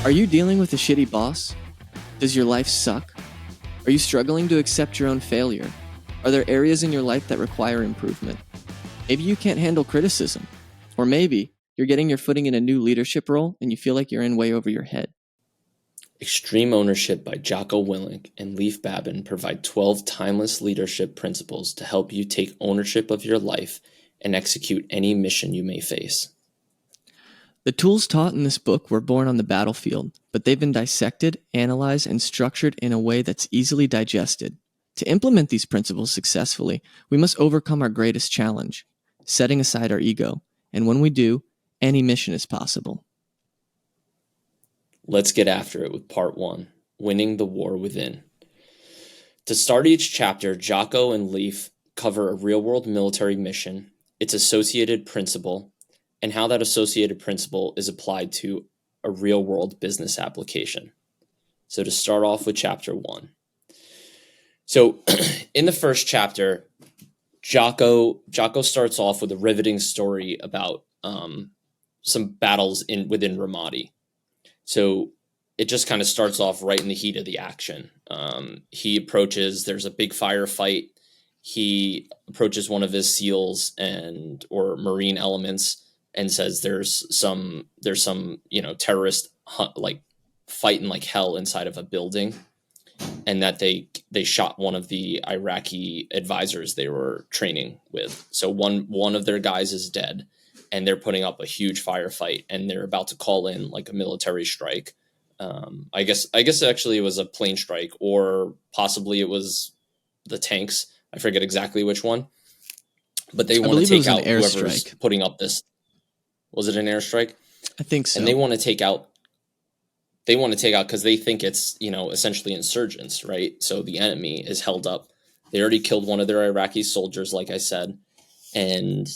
Are you dealing with a shitty boss? Does your life suck? Are you struggling to accept your own failure? Are there areas in your life that require improvement? Maybe you can't handle criticism. Or maybe you're getting your footing in a new leadership role and you feel like you're in way over your head. Extreme Ownership by Jocko Willink and Leif Babin provide 12 timeless leadership principles to help you take ownership of your life and execute any mission you may face. The tools taught in this book were born on the battlefield, but they've been dissected, analyzed, and structured in a way that's easily digested. To implement these principles successfully, we must overcome our greatest challenge, setting aside our ego. And when we do, any mission is possible. Let's get after it with part 1, Winning the War Within. To start each chapter, Jocko and Leif cover a real-world military mission, its associated principle, and how that associated principle is applied to a real-world business application. So to start off with chapter 1. So in the first chapter, Jocko starts off with a riveting story about some battles within Ramadi. So it just kind of starts off right in the heat of the action. He approaches, there's a big firefight. He approaches one of his SEALs or Marine elements and says there's some terrorist like fighting like hell inside of a building, and that they shot one of the Iraqi advisors they were training with. So one of their guys is dead, and they're putting up a huge firefight, and they're about to call in like a military strike. I guess actually it was a plane strike, or possibly it was the tanks. I forget exactly which one, but they want to take out whoever's putting up this. Was it an airstrike? I think so. And they want to take out because they think it's, essentially insurgents, right? So the enemy is held up. They already killed one of their Iraqi soldiers, like I said. And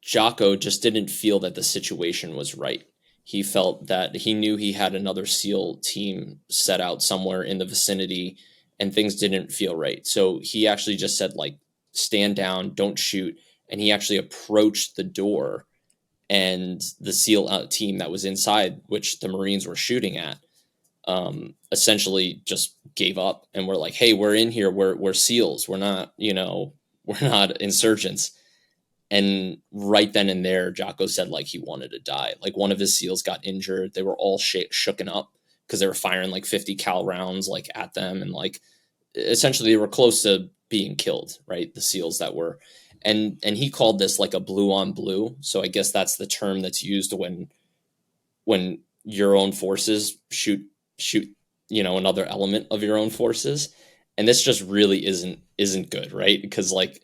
Jocko just didn't feel that the situation was right. He felt that he knew he had another SEAL team set out somewhere in the vicinity, and things didn't feel right. So he actually just said, like, stand down, don't shoot. And he actually approached the door, and the SEAL team that was inside, which the Marines were shooting at, essentially just gave up and were like, hey, we're in here. We're SEALs. We're not insurgents. And right then and there, Jocko said like he wanted to die. Like one of his SEALs got injured. They were all shooken up because they were firing like 50 cal rounds like at them. And like, essentially they were close to being killed, right? The SEALs that were, and he called this like a blue on blue. So I guess that's the term that's used when your own forces shoot, another element of your own forces. And this just really isn't good, right? Because like,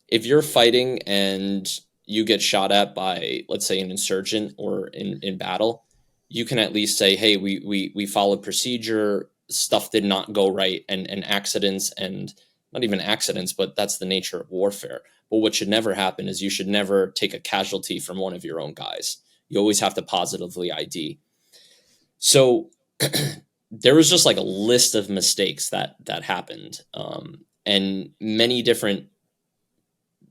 if you're fighting and you get shot at by, let's say, an insurgent or in battle, you can at least say, hey, we followed procedure, stuff did not go right, and accidents, and not even accidents, but that's the nature of warfare. But what should never happen is you should never take a casualty from one of your own guys. You always have to positively ID. So there was just like a list of mistakes that happened, and many different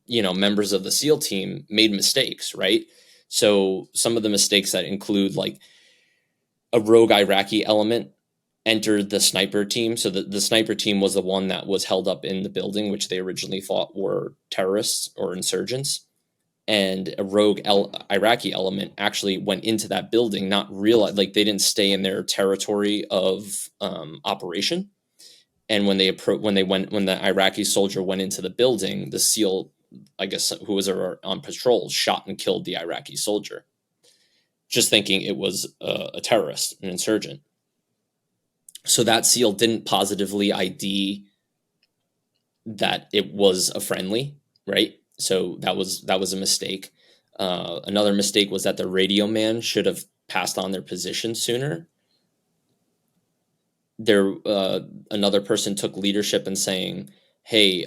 members of the SEAL team made mistakes, right? So some of the mistakes that include like a rogue Iraqi element entered the sniper team. So the sniper team was the one that was held up in the building, which they originally thought were terrorists or insurgents. And a rogue Iraqi element actually went into that building, not realize, like they didn't stay in their territory of operation. And when the Iraqi soldier went into the building, the SEAL, I guess, who was on patrol, shot and killed the Iraqi soldier, just thinking it was a terrorist, an insurgent. So that SEAL didn't positively ID that it was a friendly, right? So that was a mistake. Another mistake was that the radio man should have passed on their position sooner. Another person took leadership in saying, hey,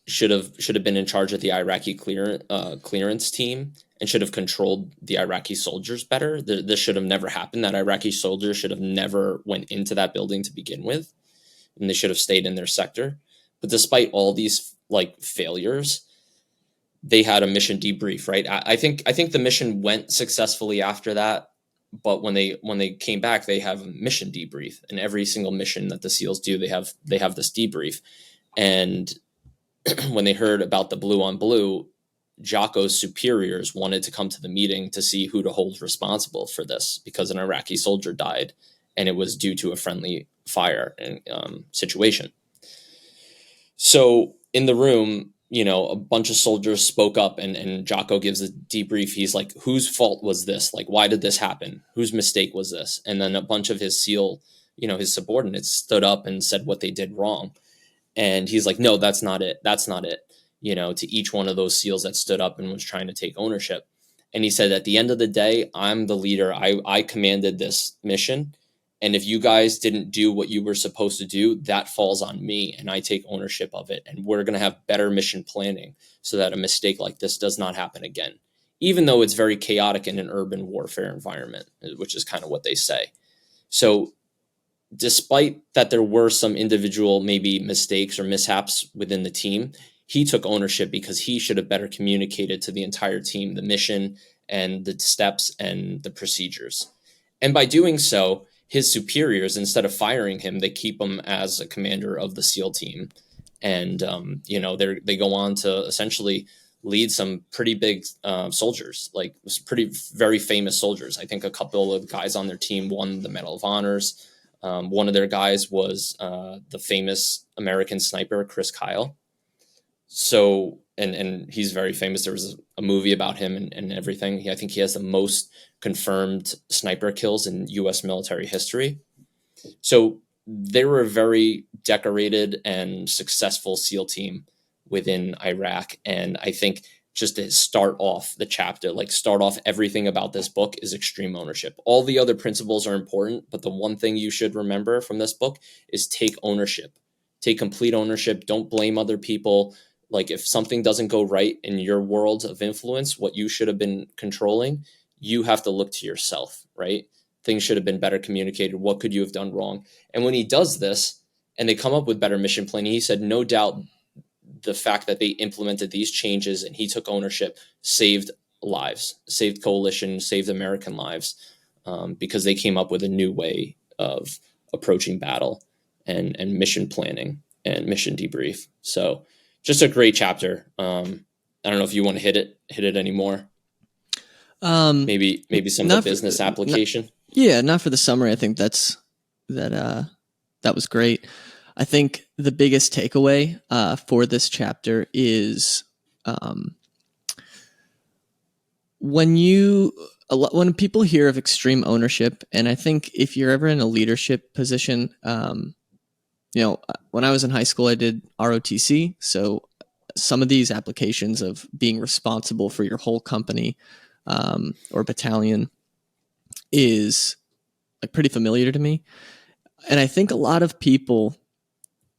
should have been in charge of the Iraqi clearance team and should have controlled the Iraqi soldiers better. This should have never happened. That Iraqi soldier should have never went into that building to begin with, and they should have stayed in their sector. But despite all these like failures, they had a mission debrief, right? I think the mission went successfully after that, but when they came back, they have a mission debrief, and every single mission that the SEALs do, they have this debrief. And when they heard about the blue on blue, Jocko's superiors wanted to come to the meeting to see who to hold responsible for this, because an Iraqi soldier died, and it was due to a friendly fire situation. So in the room, a bunch of soldiers spoke up, and Jocko gives a debrief. He's like, whose fault was this? Like, why did this happen? Whose mistake was this? And then a bunch of his SEAL, his subordinates stood up and said what they did wrong. And he's like, no, that's not it. That's not it. To each one of those SEALs that stood up and was trying to take ownership. And he said, at the end of the day, I'm the leader. I commanded this mission. And if you guys didn't do what you were supposed to do, that falls on me, and I take ownership of it. And we're going to have better mission planning so that a mistake like this does not happen again, even though it's very chaotic in an urban warfare environment, which is kind of what they say. So despite that there were some individual maybe mistakes or mishaps within the team, he took ownership because he should have better communicated to the entire team the mission and the steps and the procedures. And by doing so, his superiors, instead of firing him, they keep him as a commander of the SEAL team. And, they go on to essentially lead some pretty big soldiers, like very famous soldiers. I think a couple of guys on their team won the Medal of Honors. One of their guys was the famous American sniper, Chris Kyle. So, and he's very famous. There was a movie about him and everything. I think he has the most confirmed sniper kills in U.S. military history. So they were a very decorated and successful SEAL team within Iraq. And I think just to start off the chapter, start off everything about this book is extreme ownership. All the other principles are important, but the one thing you should remember from this book is take ownership. Take complete ownership. Don't blame other people. Like, if something doesn't go right in your world of influence, what you should have been controlling, you have to look to yourself, right? Things should have been better communicated. What could you have done wrong? And when he does this and they come up with better mission planning, he said, no doubt the fact that they implemented these changes and he took ownership saved lives, saved coalition, saved American lives, because they came up with a new way of approaching battle and mission planning and mission debrief. So just a great chapter. I don't know if you want to hit it anymore. Maybe some of the business application. Not for the summary. I think that was great. I think the biggest takeaway for this chapter is when people hear of extreme ownership, and I think if you're ever in a leadership position, when I was in high school, I did ROTC. So some of these applications of being responsible for your whole company or battalion is pretty familiar to me. And I think a lot of people,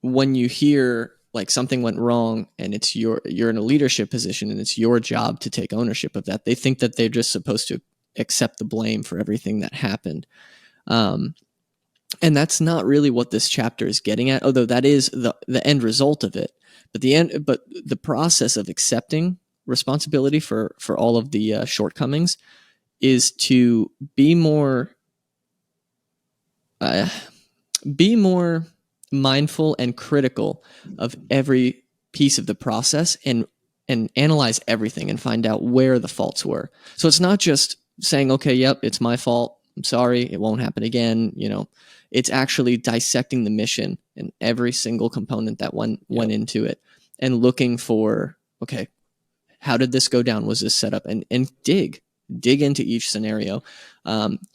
when you hear something went wrong and you're in a leadership position and it's your job to take ownership of that, they think that they're just supposed to accept the blame for everything that happened. And that's not really what this chapter is getting at, although that is the end result of it. But the process of accepting responsibility for all of the shortcomings is to be more mindful and critical of every piece of the process and analyze everything and find out where the faults were. So it's not just saying, okay, yep, it's my fault. I'm sorry. It won't happen again. It's actually dissecting the mission and every single component that went into it and looking for, okay, how did this go down? Was this set up? And dig into each scenario.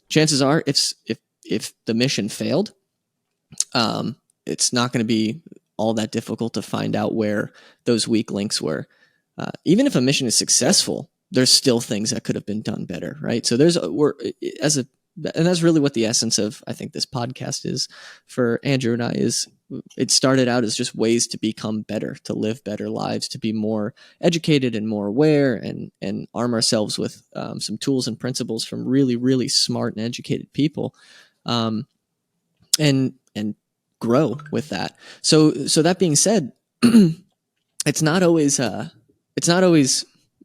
Chances are if the mission failed, it's not going to be all that difficult to find out where those weak links were. Even if a mission is successful, there's still things that could have been done better, right? So and that's really what the essence of, I think, this podcast is for Andrew and I. Is it started out as just ways to become better, to live better lives, to be more educated and more aware, and arm ourselves with some tools and principles from really, really smart and educated people, and grow with that. So that being said, it's not always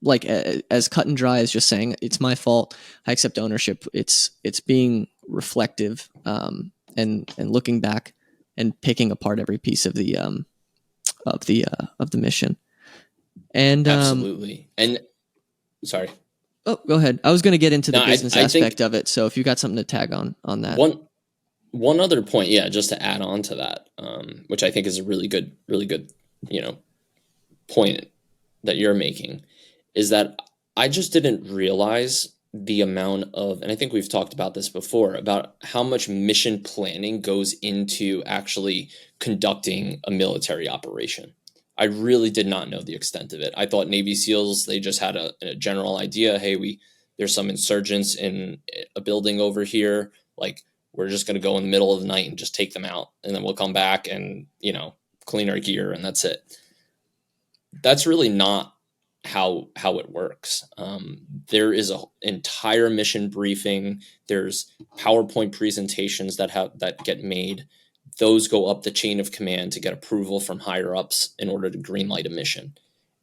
like as cut and dry as just saying it's my fault, I accept ownership. It's being reflective, and looking back and picking apart every piece of the mission. And Absolutely. And sorry. oh, go ahead. I was going to get into the No, business I think aspect of it. So if you got something to tag on that. one other point, yeah, just to add on to that, which I think is a really good, point that you're making, is that I just didn't realize the amount of, and I think we've talked about this before, about how much mission planning goes into actually conducting a military operation. I really did not know the extent of it. I thought Navy SEALs, they just had a general idea. Hey, there's some insurgents in a building over here. Like, we're just going to go in the middle of the night and just take them out. And then we'll come back and, clean our gear, and that's it. That's really not how it works. There is an entire mission briefing. There's PowerPoint presentations that get made. Those go up the chain of command to get approval from higher ups in order to greenlight a mission.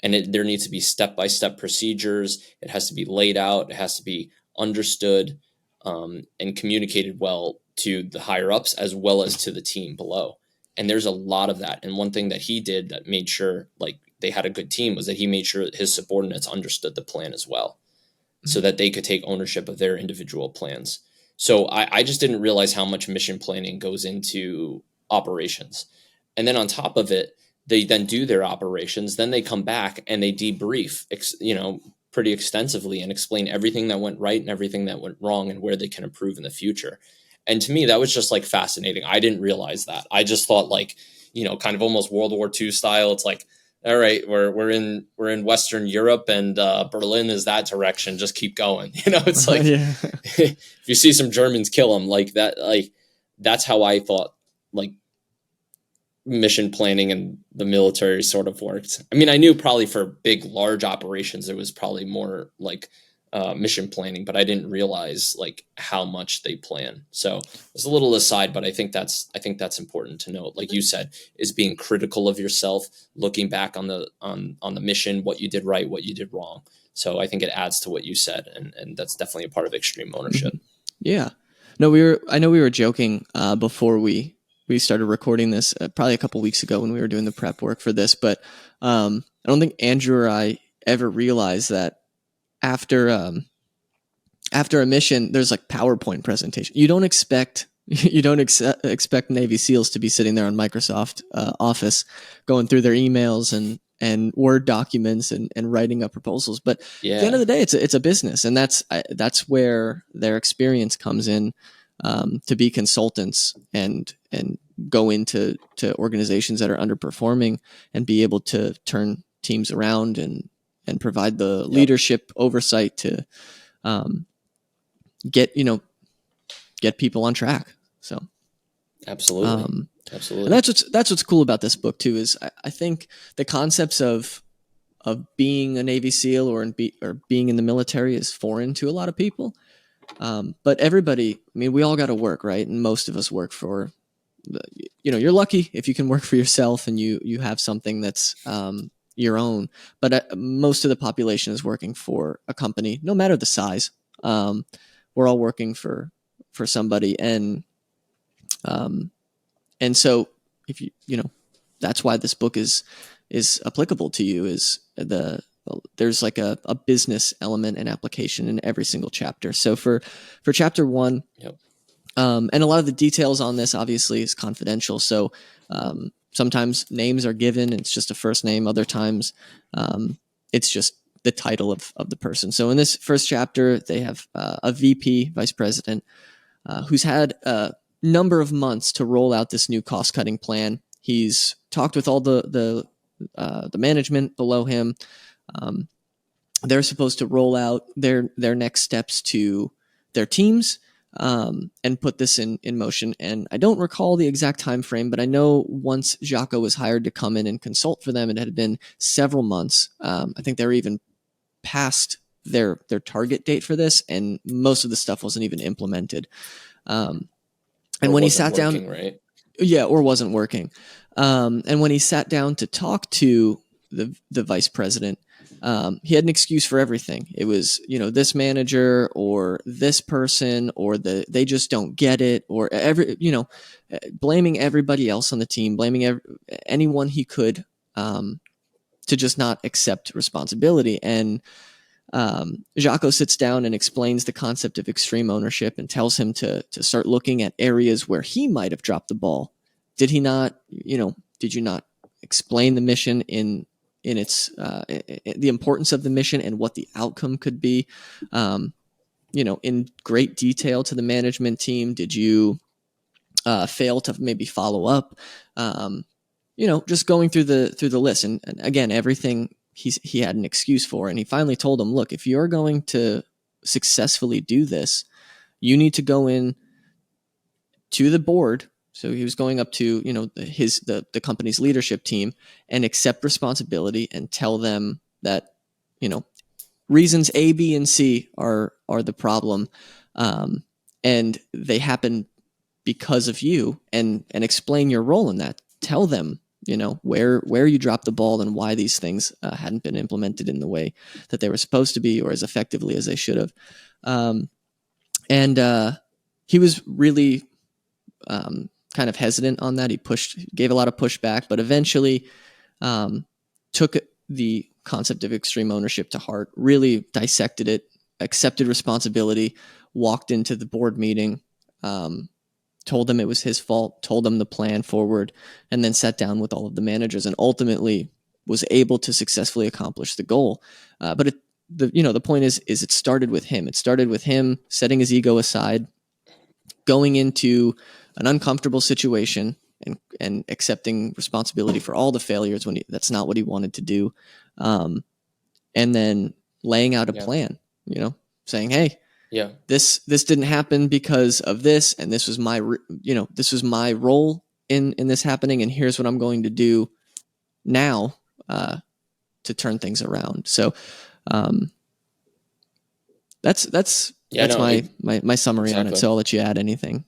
And there needs to be step-by-step procedures. It has to be laid out. It has to be understood, and communicated well to the higher ups as well as to the team below. And there's a lot of that. And one thing that he did that made sure like they had a good team was that he made sure that his subordinates understood the plan as well, so that they could take ownership of their individual plans. So I just didn't realize how much mission planning goes into operations. And then on top of it, they then do their operations. Then they come back and they debrief, pretty extensively, and explain everything that went right and everything that went wrong and where they can improve in the future. And to me, that was just like fascinating. I didn't realize that. I just thought like, kind of almost World War II style. It's like, all right, we're in Western Europe, and Berlin is that direction. Just keep going. It's like, if you see some Germans, kill them, like that. Like, that's how I thought like mission planning and the military sort of worked. I mean, I knew probably for big, large operations, it was probably more like mission planning, but I didn't realize like how much they plan. So it's a little aside, but I think that's important to note. Like you said, is being critical of yourself, looking back on the mission, what you did right, what you did wrong. So I think it adds to what you said, and that's definitely a part of extreme ownership. Yeah. No, I know we were joking before we started recording this, probably a couple weeks ago when we were doing the prep work for this, but I don't think Andrew or I ever realized that after a mission, there's like PowerPoint presentation. You don't expect Navy SEALs to be sitting there on Microsoft Office going through their emails and Word documents and writing up proposals. But at the end of the day, it's a business, and that's where their experience comes in, to be consultants and go into organizations that are underperforming and be able to turn teams around and provide the leadership oversight to get people on track. So absolutely. And that's what's cool about this book too, is I think the concepts of being a Navy SEAL or being in the military is foreign to a lot of people. But everybody, I mean, we all got to work, right? And most of us work for, you're lucky if you can work for yourself and you have something that's your own. But most of the population is working for a company, no matter the size. We're all working for somebody, and so if that's why this book is applicable to you. Is there's like a business element and application in every single chapter. So for chapter 1, and a lot of the details on this obviously is confidential. So sometimes names are given, it's just a first name. Other times it's just the title of the person. So in this first chapter, they have a VP, vice president, who's had a number of months to roll out this new cost-cutting plan. He's talked with all the management below him. They're supposed to roll out their next steps to their teams, and put this in motion. And I don't recall the exact time frame, but I know once Jocko was hired to come in and consult for them, it had been several months. I think they were even past their target date for this, and most of the stuff wasn't even implemented. And when he sat down, right? or wasn't working. And when he sat down to talk to the vice president. He had an excuse for everything. It was, this manager or this person or they just don't get it, or blaming everybody else on the team, blaming anyone he could, to just not accept responsibility. And Jocko sits down and explains the concept of extreme ownership and tells him to start looking at areas where he might have dropped the ball. Did he not? Did you not explain the mission in its the importance of the mission and what the outcome could be, in great detail to the management team? Did you fail to maybe follow up? Just going through the list, and again, everything he had an excuse for, and he finally told him, look, if you're going to successfully do this, you need to go in to the board. So he was going up to, the company's leadership team and accept responsibility and tell them that, reasons A, B, and C are the problem. And they happen because of you, and explain your role in that. Tell them, where you dropped the ball and why these things hadn't been implemented in the way that they were supposed to be, or as effectively as they should have. And he was really kind of hesitant on that. He gave a lot of pushback, but eventually took the concept of extreme ownership to heart, really dissected it, accepted responsibility, walked into the board meeting, told them it was his fault, told them the plan forward, and then sat down with all of the managers and ultimately was able to successfully accomplish the goal. But the point is it started with him. It started with him setting his ego aside, going into an uncomfortable situation and accepting responsibility for all the failures when that's not what he wanted to do. And then laying out a plan, saying, hey, this didn't happen because of this, and this was my role in this happening, and here's what I'm going to do now to turn things around. So that's my summary on it. So I'll let you add anything.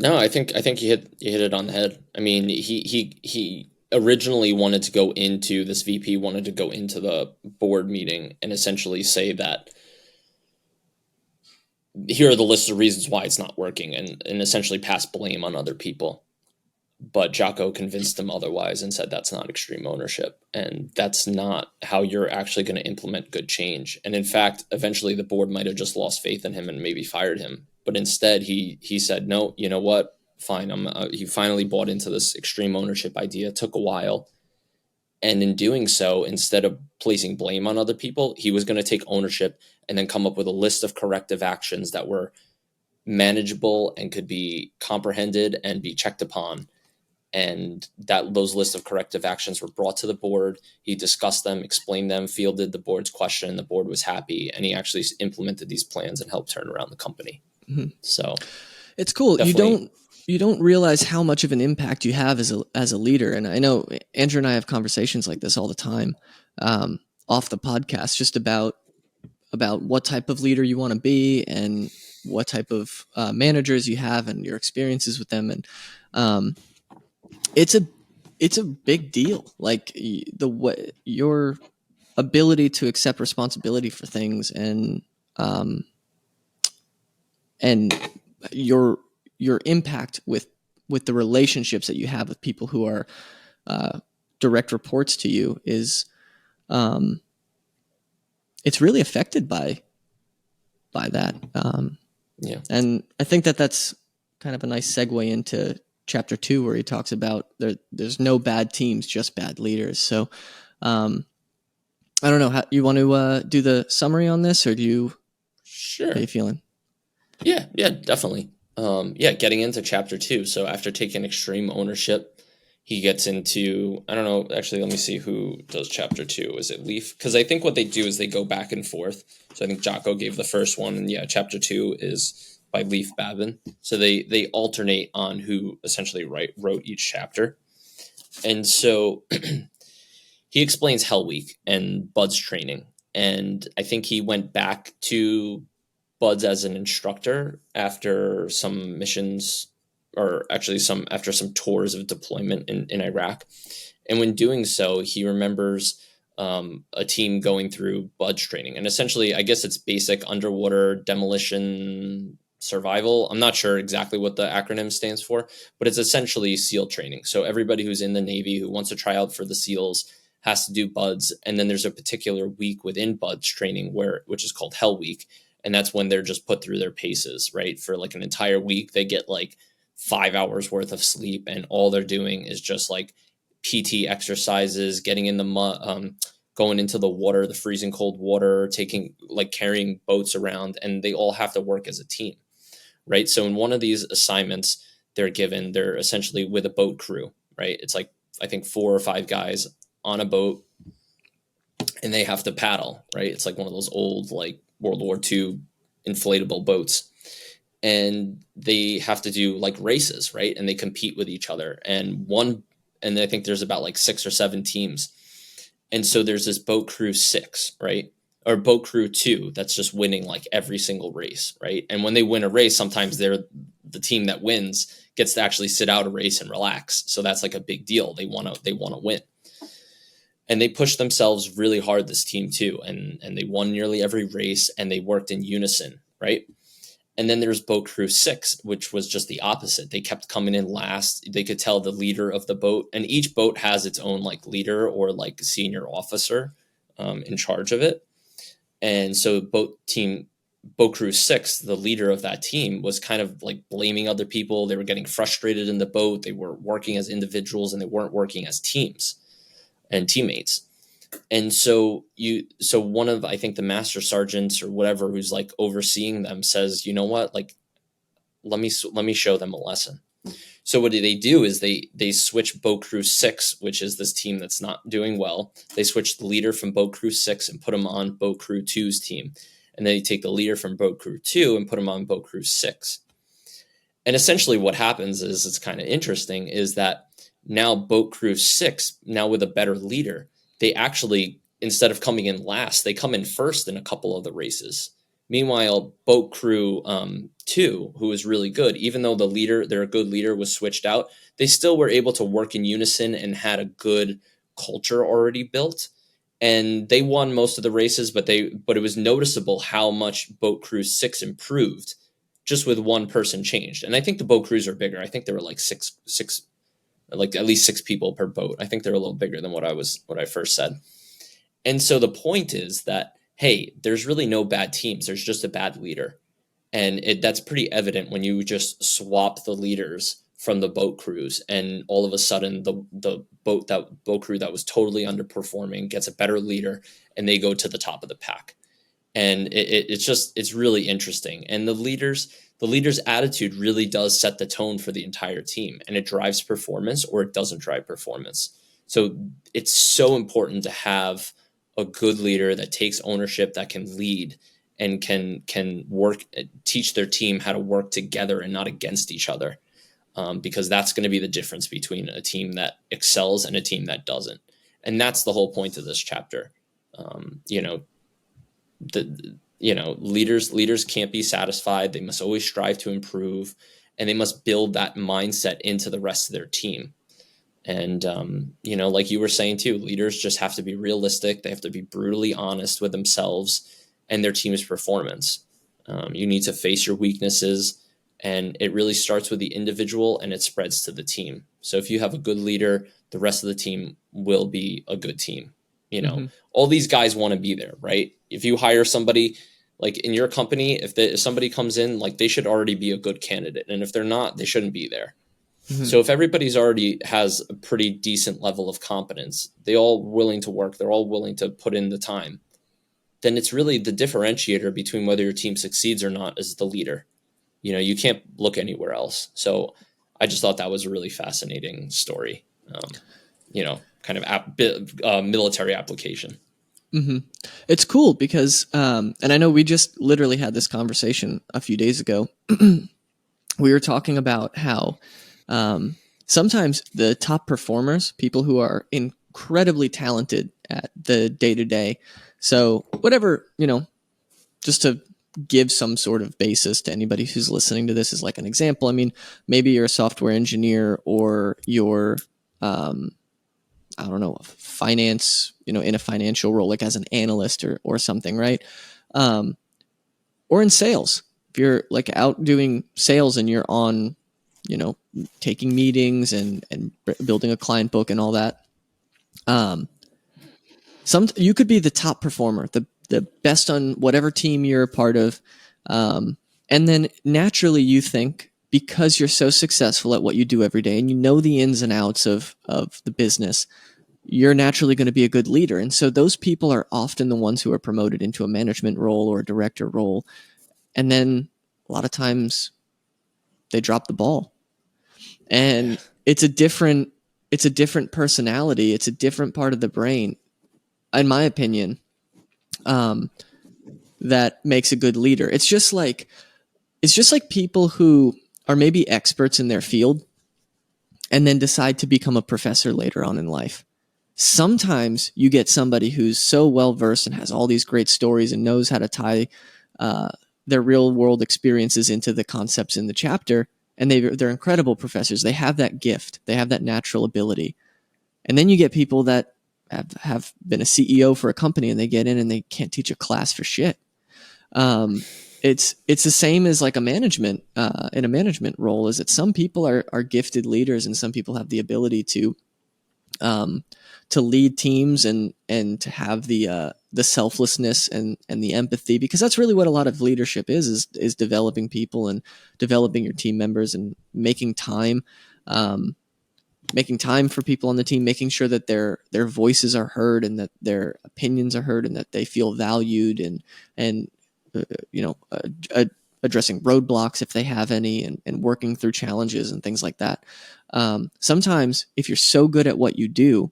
No, I think you hit it on the head. I mean, he originally wanted to go into this VP wanted to go into the board meeting and essentially say that here are the list of reasons why it's not working, and essentially pass blame on other people. But Jocko convinced him otherwise and said that's not extreme ownership, and that's not how you're actually going to implement good change. And in fact, eventually the board might have just lost faith in him and maybe fired him. But instead, he said, no, you know what? Fine. He finally bought into this extreme ownership idea. It took a while. And in doing so, instead of placing blame on other people, he was going to take ownership and then come up with a list of corrective actions that were manageable and could be comprehended and be checked upon. And those lists of corrective actions were brought to the board. He discussed them, explained them, fielded the board's question. The board was happy, and he actually implemented these plans and helped turn around the company. Mm-hmm. So it's cool. You don't realize how much of an impact you have as a leader. And I know Andrew and I have conversations like this all the time, off the podcast, just about what type of leader you want to be and what type of managers you have and your experiences with them. And it's a big deal. Like your ability to accept responsibility for things and your impact with the relationships that you have with people who are direct reports to you is it's really affected by that. And I think that's kind of a nice segue into chapter 2, where he talks about there's no bad teams, just bad leaders. So I don't know, how you want to do the summary on this, or do you? Sure. How are you feeling? Yeah, definitely. Getting into chapter 2. So after taking extreme ownership, he gets into, I don't know, actually, let me see who does chapter 2. Is it Leaf? Because I think what they do is they go back and forth. So I think Jocko gave the first one, and chapter 2 is by Leaf Babin. So they alternate on who essentially wrote each chapter. And so he explains Hell Week and Bud's training. And I think he went back to Bud's as an instructor after some missions, or actually after some tours of deployment in Iraq. And when doing so, he remembers a team going through BUDS training. And essentially, I guess it's basic underwater demolition survival. I'm not sure exactly what the acronym stands for, but it's essentially SEAL training. So everybody who's in the Navy who wants to try out for the SEALs has to do BUDS. And then there's a particular week within BUDS training which is called Hell Week. And that's when they're just put through their paces, right? For like an entire week, they get like 5 hours worth of sleep, and all they're doing is just like PT exercises, getting in the mud, going into the water, the freezing cold water, carrying boats around, and they all have to work as a team, right? So in one of these assignments, they're essentially with a boat crew, right? It's like, I think 4 or 5 guys on a boat, and they have to paddle, right? It's like one of those old, like World War II inflatable boats. And they have to do like races, right? And they compete with each other. And I think there's about like 6 or 7 teams. And so there's this boat crew 6, right? Or boat crew 2 that's just winning like every single race, right? And when they win a race, sometimes the team that wins gets to actually sit out a race and relax. So that's like a big deal. They want to win. And they pushed themselves really hard, this team too. And they won nearly every race, and they worked in unison, right? And then there's boat crew 6, which was just the opposite. They kept coming in last. They could tell the leader of the boat, and each boat has its own like leader or like senior officer in charge of it. And so boat crew 6, the leader of that team, was kind of like blaming other people. They were getting frustrated in the boat. They were working as individuals, and they weren't working as teams and teammates. And so one of, I think, the master sergeants or whatever who's like overseeing them says, you know what, like, let me show them a lesson. So what they do is they switch boat crew 6, which is this team that's not doing well. They switch the leader from boat crew 6 and put him on boat crew 2's team. And then they take the leader from boat crew 2 and put him on boat crew 6. And essentially what happens is, it's kind of interesting, is that now boat crew 6, now with a better leader, they actually, instead of coming in last, they come in first in a couple of the races. Meanwhile, boat crew 2, who was really good, even though their good leader was switched out, they still were able to work in unison and had a good culture already built. And they won most of the races, but it was noticeable how much boat crew 6 improved just with one person changed. And I think the boat crews are bigger. I think there were like six, like at least 6 people per boat. I think they're a little bigger than what I first said. And so the point is that, hey, there's really no bad teams. There's just a bad leader. And that's pretty evident when you just swap the leaders from the boat crews, and all of a sudden the boat crew that was totally underperforming gets a better leader, and they go to the top of the pack. And it's really interesting. And the leader's attitude really does set the tone for the entire team, and it drives performance or it doesn't drive performance. So it's so important to have a good leader that takes ownership, that can lead, and can work, teach their team how to work together and not against each other. Because that's going to be the difference between a team that excels and a team that doesn't. And that's the whole point of this chapter. Leaders can't be satisfied. They must always strive to improve, and they must build that mindset into the rest of their team. And, like you were saying too, leaders just have to be realistic. They have to be brutally honest with themselves and their team's performance. You need to face your weaknesses, and it really starts with the individual and it spreads to the team. So if you have a good leader, the rest of the team will be a good team. All these guys want to be there, right? If you hire somebody like in your company, if somebody comes in, like, they should already be a good candidate. And if they're not, they shouldn't be there. Mm-hmm. So if everybody's already has a pretty decent level of competence, they all willing to work, they're all willing to put in the time, then it's really the differentiator between whether your team succeeds or not is the leader. You can't look anywhere else. So I just thought that was a really fascinating story, kind of military application. Mm-hmm. It's cool because, and I know we just literally had this conversation a few days ago. We were talking about how sometimes the top performers, people who are incredibly talented at the day-to-day, so whatever, just to give some sort of basis to anybody who's listening to this as like an example. I mean, maybe you're a software engineer, or you're, I don't know, finance, in a financial role, like as an analyst or something, right? Or in sales, if you're like out doing sales and you're on, taking meetings and building a client book and all that. You could be the top performer, the best on whatever team you're a part of. And then naturally you think, because you're so successful at what you do every day and you know the ins and outs of the business, you're naturally going to be a good leader. And so those people are often the ones who are promoted into a management role or a director role. And then a lot of times they drop the ball. And it's a different personality. It's a different part of the brain, in my opinion, that makes a good leader. It's just like people who are maybe experts in their field and then decide to become a professor later on in life. Sometimes you get somebody who's so well versed and has all these great stories and knows how to tie their real world experiences into the concepts in the chapter, and they're incredible professors. They have that gift. They have that natural ability. And then you get people that have been a CEO for a company and they get in and they can't teach a class for shit. It's the same as like a management in a management role, is that some people are gifted leaders and some people have the ability to lead teams and to have the selflessness and the empathy, because that's really what a lot of leadership is developing people and developing your team members and making time for people on the team, making sure that their voices are heard and that their opinions are heard and that they feel valued and addressing roadblocks if they have any, and working through challenges and things like that. Sometimes if you're so good at what you do,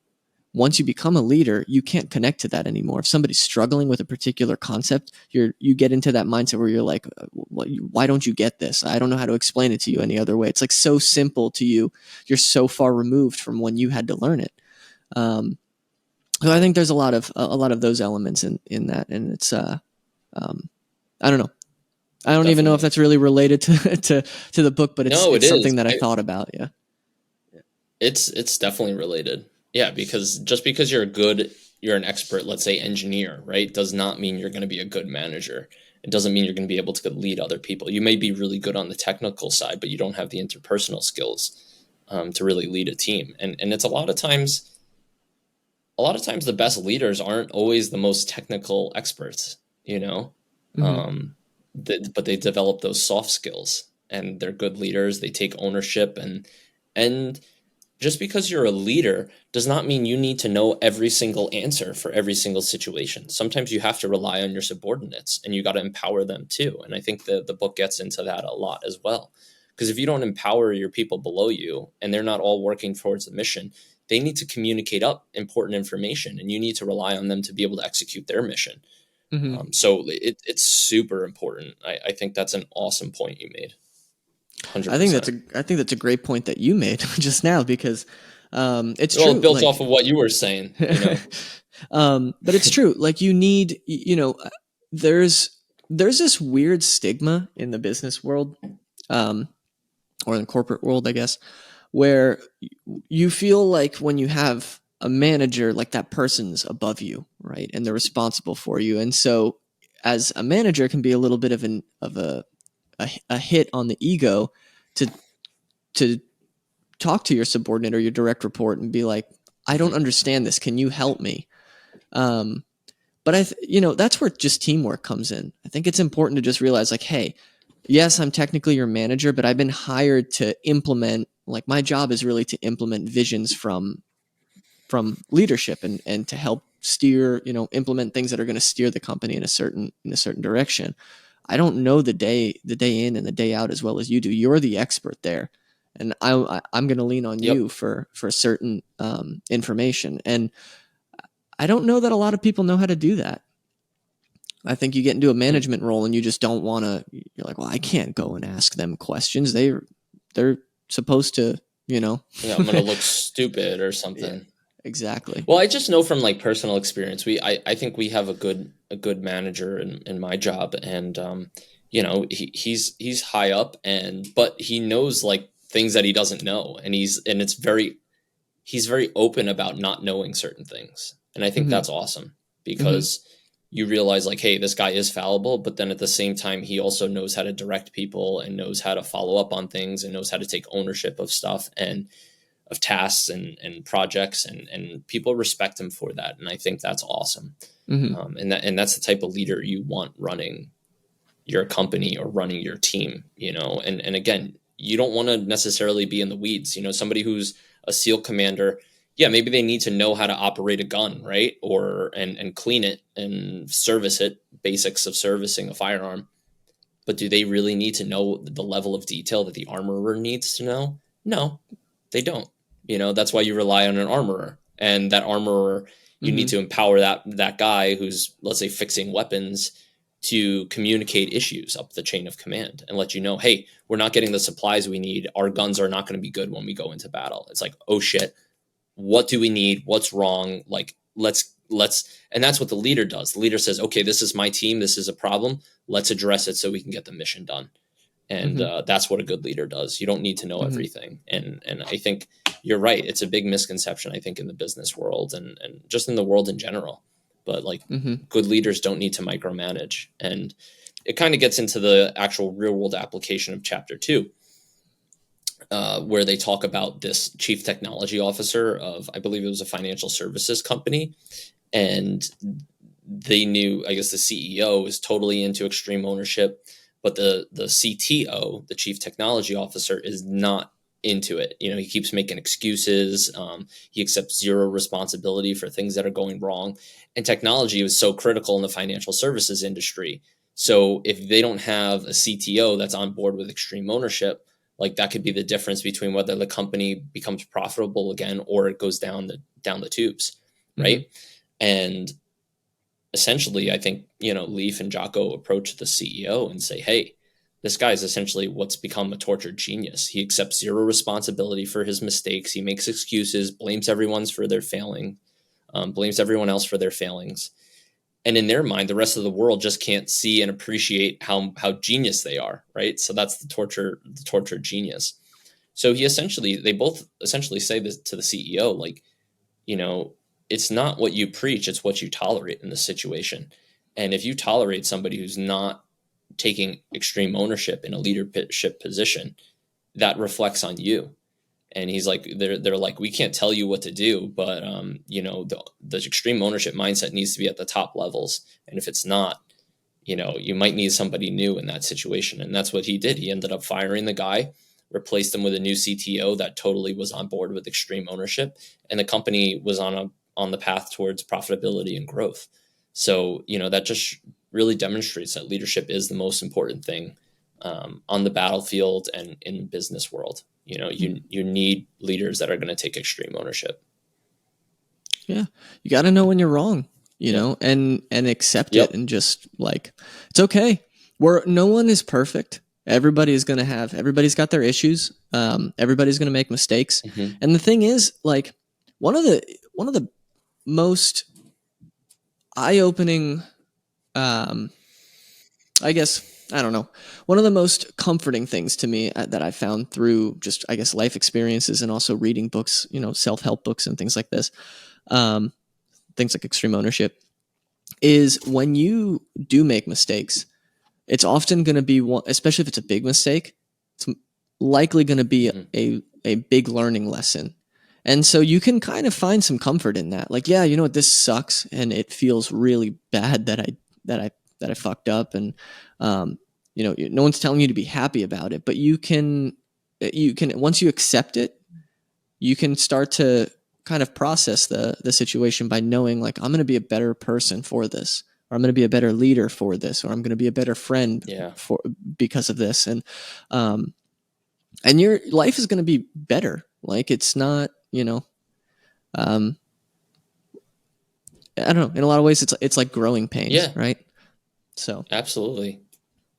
once you become a leader, you can't connect to that anymore. If somebody's struggling with a particular concept, you get into that mindset where you're like, why don't you get this? I don't know how to explain it to you any other way. It's like so simple to you. You're so far removed from when you had to learn it. So I think there's a lot of those elements in that. And it's, I don't know. I don't even know if that's really related to the book, but it's something that I thought about. Yeah. It's definitely related. Yeah, because just because you're an expert, let's say engineer, right, does not mean you're going to be a good manager. It doesn't mean you're going to be able to lead other people. You may be really good on the technical side, but you don't have the interpersonal skills to really lead a team. And it's a lot of times the best leaders aren't always the most technical experts, Mm-hmm. But they develop those soft skills and they're good leaders. They take ownership and just because you're a leader does not mean you need to know every single answer for every single situation. Sometimes you have to rely on your subordinates and you got to empower them too. And I think the book gets into that a lot as well. Because if you don't empower your people below you and they're not all working towards the mission, they need to communicate up important information and you need to rely on them to be able to execute their mission. Mm-hmm. So it's super important. I think that's an awesome point you made. 100%. I think that's a great point that you made just now, because it's true. It built off of what you were saying, but it's true. Like you need, there's this weird stigma in the business world, or in the corporate world, I guess, where you feel like when you have a manager, like that person's above you, right? And they're responsible for you. And so as a manager, it can be a little bit of a hit on the ego to talk to your subordinate or your direct report and be like, I don't understand this. Can you help me? But that's where just teamwork comes in. I think it's important to just realize, like, hey, yes, I'm technically your manager, but I've been hired to implement, like my job is really to implement visions from leadership and to help steer, implement things that are going to steer the company in a certain direction. I don't know the day in and the day out as well as you do. You're the expert there. And I'm going to lean on you for certain information. And I don't know that a lot of people know how to do that. I think you get into a management role and you just don't want to, you're like, well, I can't go and ask them questions. They're supposed to, Yeah, I'm going to look stupid or something. Yeah, exactly. Well, I just know from like personal experience, I think we have a good manager in my job, and he's high up, but he knows like things that he doesn't know, and he's very open about not knowing certain things. And I think Mm-hmm. that's awesome Mm-hmm. because you realize like, hey, this guy is fallible, but then at the same time, he also knows how to direct people and knows how to follow up on things and knows how to take ownership of stuff and of tasks and projects, and people respect him for that. And I think that's awesome. Mm-hmm. And that's the type of leader you want running your company or running your team, and again, you don't want to necessarily be in the weeds. Somebody who's a SEAL commander, yeah, maybe they need to know how to operate a gun, right? Or and clean it and service it, basics of servicing a firearm. But do they really need to know the level of detail that the armorer needs to know? No, they don't. That's why you rely on an armorer. And that armorer, you need Mm-hmm. to empower that guy who's, let's say, fixing weapons to communicate issues up the chain of command and let you know, hey, we're not getting the supplies we need. Our guns are not going to be good when we go into battle. It's like, oh shit, what do we need? What's wrong? Like, let's, and that's what the leader does. The leader says, okay, this is my team. This is a problem. Let's address it so we can get the mission done. And Mm-hmm. that's what a good leader does. You don't need to know Mm-hmm. everything. And I think you're right. It's a big misconception, I think, in the business world and just in the world in general. But like, Mm-hmm. good leaders don't need to micromanage. And it kind of gets into the actual real world application of chapter 2, where they talk about this chief technology officer of, I believe it was a financial services company. And they knew, I guess the CEO is totally into extreme ownership, but the CTO, the chief technology officer, is not into it. He keeps making excuses. He accepts zero responsibility for things that are going wrong. And technology is so critical in the financial services industry. So if they don't have a CTO that's on board with extreme ownership, like that could be the difference between whether the company becomes profitable again or it goes down the tubes, Mm-hmm. right? And essentially, I think, Leaf and Jocko approach the CEO and say, hey, this guy is essentially what's become a tortured genius. He accepts zero responsibility for his mistakes. He makes excuses, blames blames everyone else for their failings. And in their mind, the rest of the world just can't see and appreciate how genius they are, right? So that's the tortured genius. So they both essentially say this to the CEO, like, you know, it's not what you preach, it's what you tolerate in this situation. And if you tolerate somebody who's not taking extreme ownership in a leadership position, that reflects on you. And he's like, they're like, we can't tell you what to do, but the extreme ownership mindset needs to be at the top levels. And if it's not, you might need somebody new in that situation. And that's what he did. He ended up firing the guy, replaced him with a new CTO that totally was on board with extreme ownership, and the company was on the path towards profitability and growth. So that just really demonstrates that leadership is the most important thing on the battlefield and in the business world. You need leaders that are going to take extreme ownership. Yeah, you got to know when you're wrong, Yep. and accept it, Yep. and just like it's okay. No one is perfect. Everybody's got their issues. Everybody's gonna make mistakes. Mm-hmm. And the thing is, like one of the most eye-opening, I guess, I don't know, one of the most comforting things to me that I found through just, I guess, life experiences and also reading books, self-help books and things like this, um, things like extreme ownership, is when you do make mistakes, it's often going to be one, especially if it's a big mistake, it's likely going to be Mm-hmm. a big learning lesson. And so you can kind of find some comfort in that. Like, yeah, you know what, this sucks and it feels really bad that I fucked up, and no one's telling you to be happy about it, but you can once you accept it, you can start to kind of process the situation by knowing, like, I'm going to be a better person for this, or I'm going to be a better leader for this, or I'm going to be a better friend Yeah. because of this. And your life is going to be better. Like, it's not, um, I don't know. In a lot of ways, it's like growing pains, Yeah. right? So, Absolutely.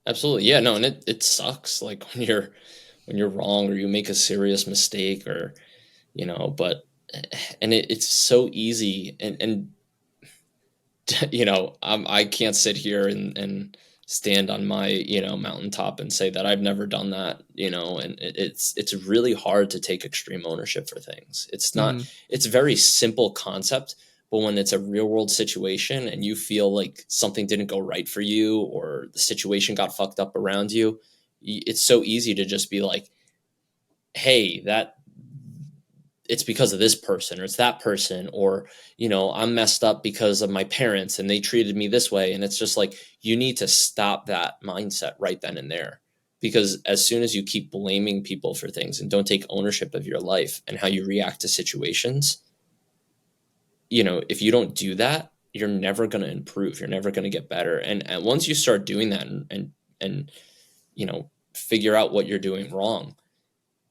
Absolutely. Yeah. No, and it sucks, like when you're wrong or you make a serious mistake, or but and it's so easy, and I can't sit here and stand on my, mountaintop and say that I've never done that, and it's really hard to take extreme ownership for things. It's not, it's a very simple concept, but when it's a real world situation and you feel like something didn't go right for you or the situation got fucked up around you, it's so easy to just be like, hey, that it's because of this person or it's that person, or, I'm messed up because of my parents and they treated me this way. And it's just like, you need to stop that mindset right then and there, because as soon as you keep blaming people for things and don't take ownership of your life and how you react to situations, if you don't do that, you're never going to improve. You're never going to get better. And once you start doing that and figure out what you're doing wrong,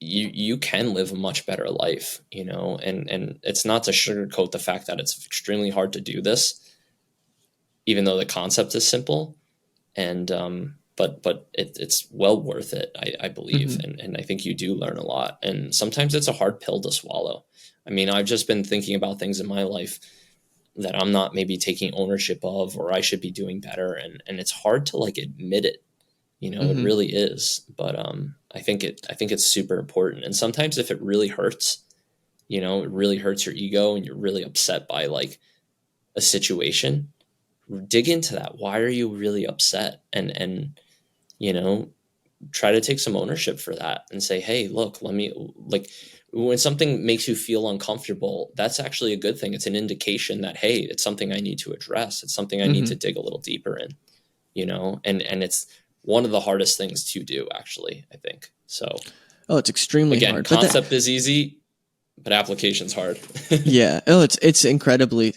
you can live a much better life, and it's not to sugarcoat the fact that it's extremely hard to do this, even though the concept is simple. And but it's well worth it, I believe. And I think you do learn a lot, and sometimes it's a hard pill to swallow. I mean, I've just been thinking about things in my life that I'm not maybe taking ownership of, or I should be doing better, and it's hard to like admit it. It really is. But I think it's super important. And sometimes if it really hurts, it really hurts your ego and you're really upset by like a situation, dig into that. Why are you really upset? And try to take some ownership for that and say, hey, look, let me, like, when something makes you feel uncomfortable, that's actually a good thing. It's an indication that, hey, it's something I need to address. It's something I need to dig a little deeper in, and it's one of the hardest things to do, actually, I think. So, it's extremely hard. Concept is easy, but application's hard. Yeah. Oh, it's incredibly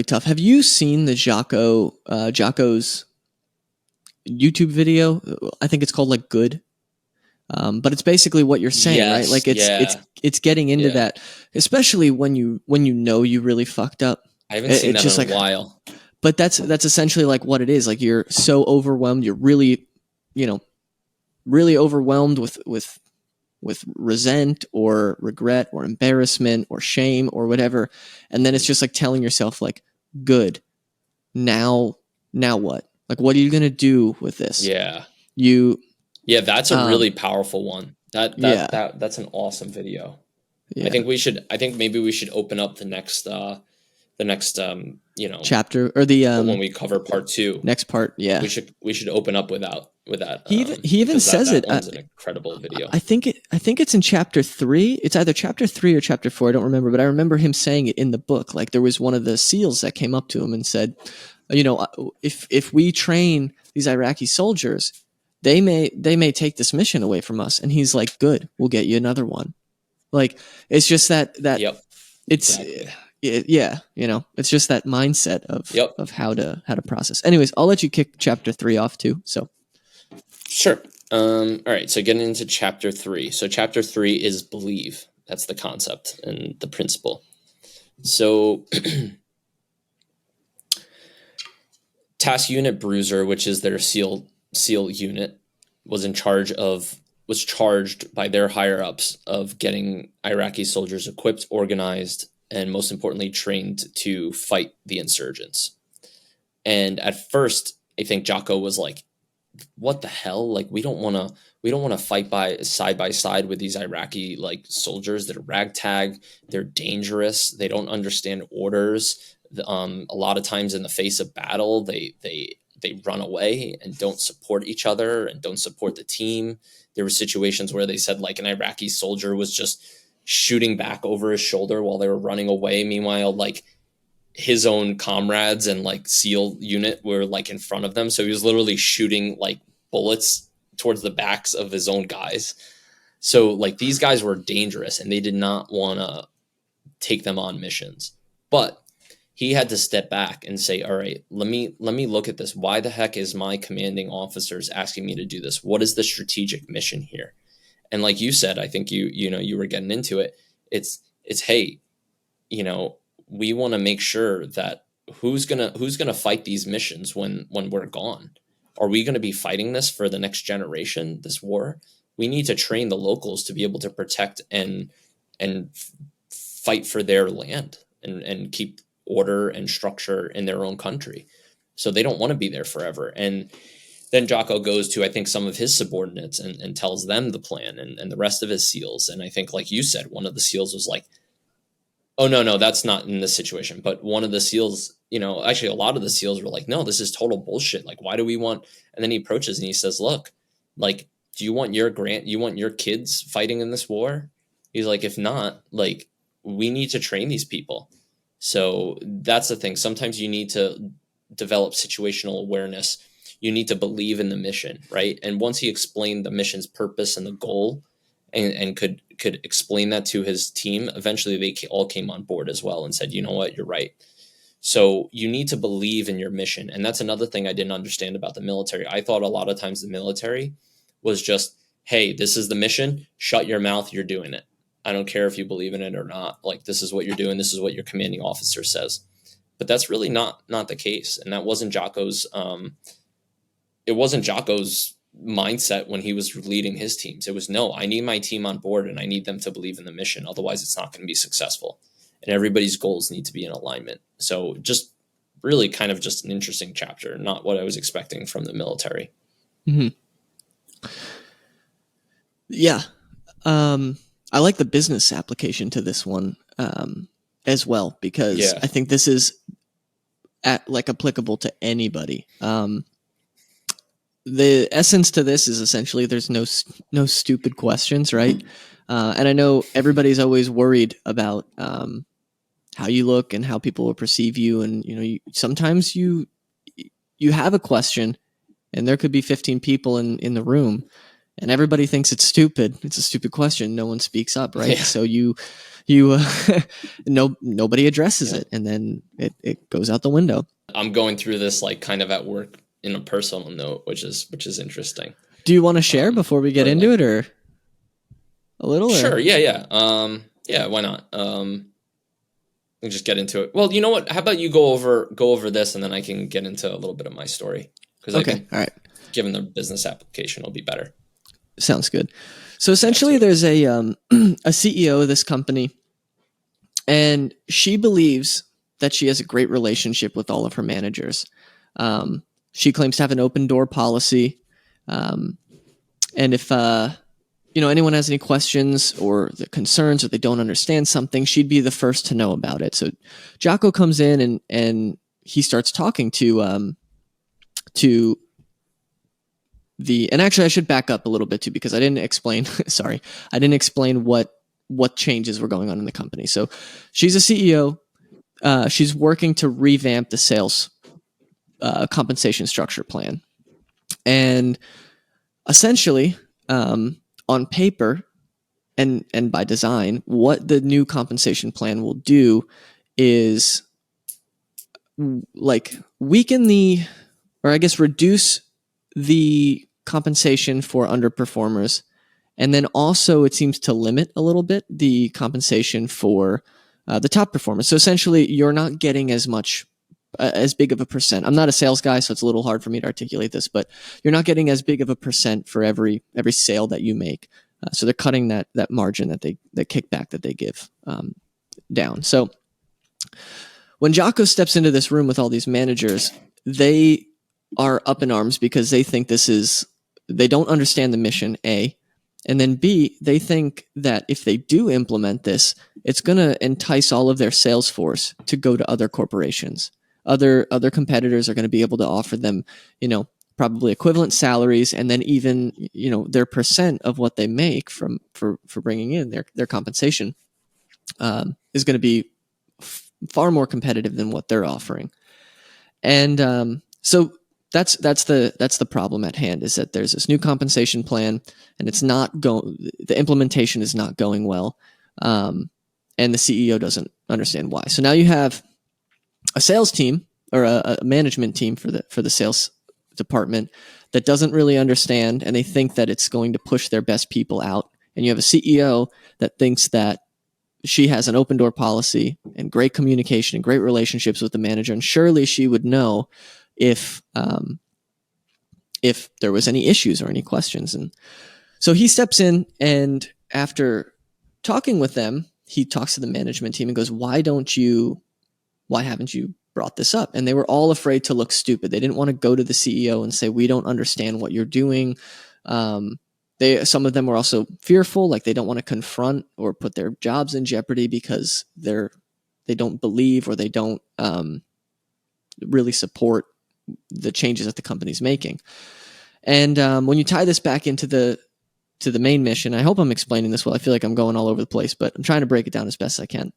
tough. Have you seen the Jocko's YouTube video? I think it's called like Good. But it's basically what you're saying, right? Like it's getting into that, especially when you you really fucked up. I haven't seen that in a while. But that's essentially like what it is. Like you're so overwhelmed, you're really, really overwhelmed with resent or regret or embarrassment or shame or whatever. And then it's just like telling yourself like, good, now what? Like, what are you going to do with this? Yeah. That's a really powerful one. That's an awesome video. Yeah. I think maybe we should open up the next chapter, or the when we cover part 2. Next part, yeah. We should open up with that. He even says that one's an incredible video. I think it's in chapter 3. It's either chapter 3 or chapter 4. I don't remember, but I remember him saying it in the book. Like there was one of the SEALs that came up to him and said, if we train these Iraqi soldiers, they may take this mission away from us. And he's like, good, we'll get you another one. Like it's just that yep, it's exactly. Yeah, it's just that mindset of how to process. Anyways, I'll let you kick chapter 3 off too. So sure. All right. So getting into chapter 3. So chapter 3 is believe. That's the concept and the principle. So Task Unit Bruiser, which is their SEAL unit, was charged by their higher ups of getting Iraqi soldiers equipped, organized, and most importantly, trained to fight the insurgents. And at first, I think Jocko was like, what the hell? Like, we don't want to fight side by side with these Iraqi like soldiers that are ragtag. They're dangerous. They don't understand orders. A lot of times in the face of battle, they run away and don't support each other and don't support the team. There were situations where they said like an Iraqi soldier was just shooting back over his shoulder while they were running away. Meanwhile, like his own comrades and like SEAL unit were like in front of them. So he was literally shooting like bullets towards the backs of his own guys. So like these guys were dangerous and they did not want to take them on missions. But he had to step back and say, all right, let me look at this. Why the heck is my commanding officers asking me to do this? What is the strategic mission here? And like you said, I think you were getting into it. It's hey, we want to make sure that who's gonna fight these missions when we're gone. Are we going to be fighting this for the next generation, this war? We need to train the locals to be able to protect and fight for their land and keep order and structure in their own country. So they don't want to be there forever. And then Jocko goes to, I think, some of his subordinates and tells them the plan, and the rest of his SEALs. And I think, like you said, one of the SEALs was like, oh, no, that's not in this situation. But one of the SEALs, actually a lot of the SEALs were like, no, this is total bullshit. Like, why do we want? And then he approaches and he says, look, like, do you want your kids fighting in this war? He's like, if not, like, we need to train these people. So that's the thing. Sometimes you need to develop situational awareness. You need to believe in the mission, right? And once he explained the mission's purpose and the goal, and could explain that to his team, eventually they all came on board as well and said, you know what, you're right. So you need to believe in your mission. And that's another thing I didn't understand about the military. I thought a lot of times the military was just, hey, this is the mission, shut your mouth, you're doing it. I don't care if you believe in it or not. Like, this is what you're doing. This is what your commanding officer says. But that's really not the case. And that wasn't Jocko's mindset when he was leading his teams. It was, no, I need my team on board and I need them to believe in the mission. Otherwise it's not going to be successful. And everybody's goals need to be in alignment. So just really kind of just an interesting chapter, not what I was expecting from the military. Mm-hmm. Yeah. I like the business application to this one as well, because I think this is applicable to anybody. The essence to this is essentially there's no stupid questions, right? And I know everybody's always worried about how you look and how people will perceive you, and sometimes you have a question, and there could be 15 people in the room, and everybody thinks it's stupid. It's a stupid question. No one speaks up, right? Yeah. So nobody addresses it, and then it goes out the window. I'm going through this like kind of at work in a personal note, which is interesting. Do you want to share before we get into it, or a little? Sure. Or? Yeah. Yeah. Why not? We'll just get into it. Well, you know what? How about you go over this, and then I can get into a little bit of my story. Okay. All right. Given the business application, it'll be better. Sounds good. So essentially, there's a CEO of this company, and she believes that she has a great relationship with all of her managers. She claims to have an open door policy, and if anyone has any questions or concerns, or they don't understand something, she'd be the first to know about it. So Jocko comes in and he starts talking to the, and actually I should back up a little bit too, because I didn't explain, sorry, I didn't explain what changes were going on in the company. So she's a CEO. She's working to revamp the sales compensation structure plan. And essentially, on paper and by design, what the new compensation plan will do is like reduce the compensation for underperformers. And then also it seems to limit a little bit the compensation for the top performers. So essentially you're not getting as big of a percent. I'm not a sales guy, so it's a little hard for me to articulate this, but you're not getting as big of a percent for every sale that you make. So they're cutting that margin that kickback that they give down. So when Jocko steps into this room with all these managers, they are up in arms because they think they don't understand the mission, A, and then B, they think that if they do implement this, it's going to entice all of their sales force to go to other corporations. Other competitors are going to be able to offer them, probably equivalent salaries, and then even, their percent of what they make for bringing in their compensation is going to be far more competitive than what they're offering. And so that's the problem at hand, is that there's this new compensation plan, and the implementation is not going well, and the CEO doesn't understand why. So now you have a sales team or a management team for the sales department that doesn't really understand, and they think that it's going to push their best people out. And you have a CEO that thinks that she has an open door policy and great communication and great relationships with the manager, and surely she would know if there was any issues or any questions. And so he steps in, and after talking with them, he talks to the management team and goes, why haven't you brought this up, and they were all afraid to look stupid. They didn't want to go to the CEO and say, we don't understand what you're doing. Some of them were also fearful, like they don't want to confront or put their jobs in jeopardy because they don't believe or they don't really support the changes that the company's making. And when you tie this back into the main mission, I hope I'm explaining this well. I feel like I'm going all over the place, but I'm trying to break it down as best I can.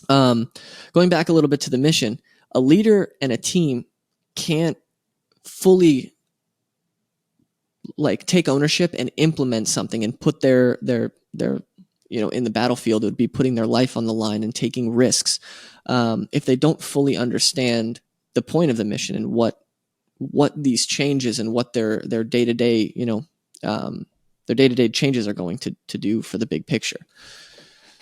Going back a little bit to the mission, a leader and a team can't fully like take ownership and implement something and put their in the battlefield. It would be putting their life on the line and taking risks if they don't fully understand the point of the mission and what these changes and what their day-to-day their day-to-day changes are going to do for the big picture.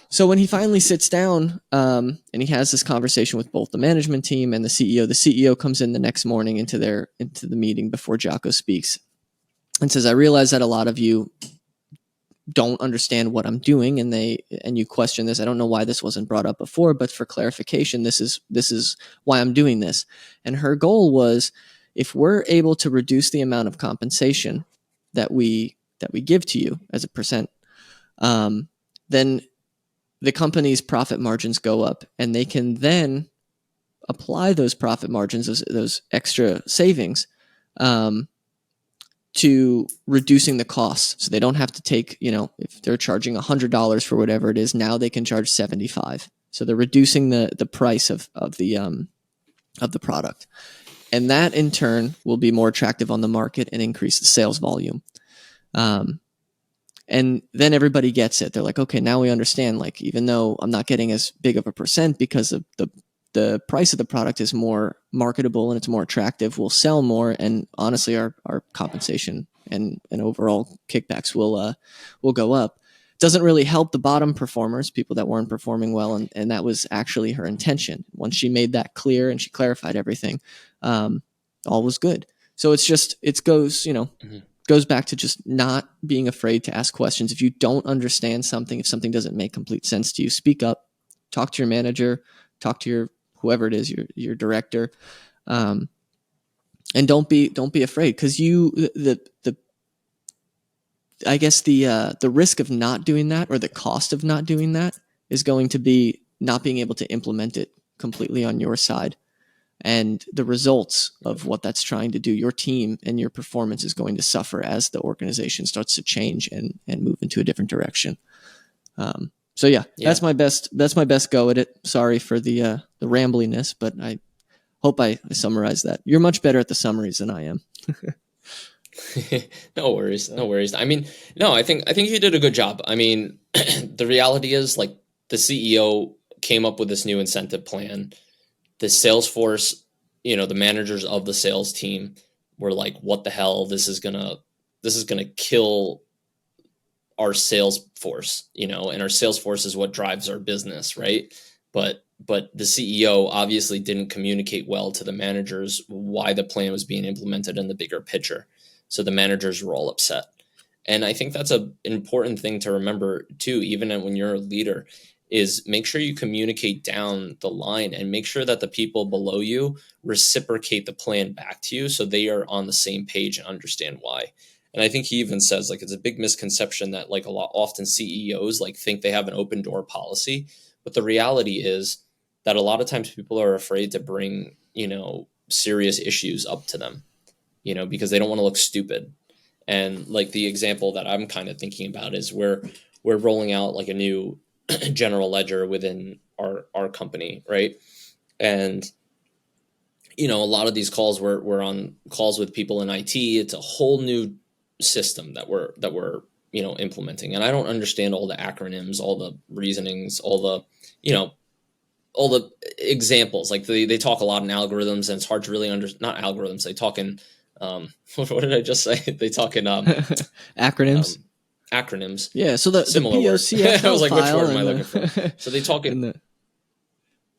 So when he finally sits down and he has this conversation with both the management team and the CEO comes in the next morning into the meeting before Jocko speaks and says, I realize that a lot of you don't understand what I'm doing and you question this. I don't know why this wasn't brought up before, but for clarification, this is why I'm doing this. And her goal was, if we're able to reduce the amount of compensation that we give to you as a percent, then the company's profit margins go up, and they can then apply those profit margins, those extra savings, to reducing the costs. So they don't have to take, if they're charging $100 for whatever it is, now they can charge $75. So they're reducing the price of the product. And that in turn will be more attractive on the market and increase the sales volume. And then everybody gets it. They're like, okay, now we understand, like, even though I'm not getting as big of a percent because of the price of the product is more marketable and it's more attractive, we'll sell more. And honestly, our compensation and overall kickbacks will go up. Doesn't really help the bottom performers, people that weren't performing well. And that was actually her intention. Once she made that clear and she clarified everything, all was good. So it goes back to just not being afraid to ask questions. If you don't understand something, if something doesn't make complete sense to you, speak up, talk to your manager, talk to your whoever it is, your director, and don't be afraid, because I guess the risk of not doing that, or the cost of not doing that, is going to be not being able to implement it completely on your side. And the results of what that's trying to do, your team and your performance is going to suffer as the organization starts to change and move into a different direction. So yeah, that's my best go at it. Sorry for the rambliness, but I hope I summarized that. You're much better at the summaries than I am. No worries. I mean, no, I think you did a good job. I mean, the reality is, like, the CEO came up with this new incentive plan. The sales force, the managers of the sales team were like, what the hell? This is gonna kill our sales force, and our sales force is what drives our business, right? But the CEO obviously didn't communicate well to the managers why the plan was being implemented in the bigger picture. So the managers were all upset. And I think that's an important thing to remember too, even when you're a leader, is make sure you communicate down the line and make sure that the people below you reciprocate the plan back to you so they are on the same page and understand why. And I think he even says, like, it's a big misconception that, like, often CEOs like think they have an open door policy, but the reality is that a lot of times people are afraid to bring, serious issues up to them, because they don't want to look stupid. And like the example that I'm kind of thinking about is we're rolling out like a new general ledger within our company, right? And a lot of these calls we're on calls with people in IT. It's a whole new system that we're implementing, and I don't understand all the acronyms, all the reasonings, all the examples. Like they talk a lot in algorithms, and it's hard to really not algorithms. They talk in what did I just say? They talk in acronyms. Acronyms. Yeah, so the POCFL I was like, which file word am I looking for? So they talk in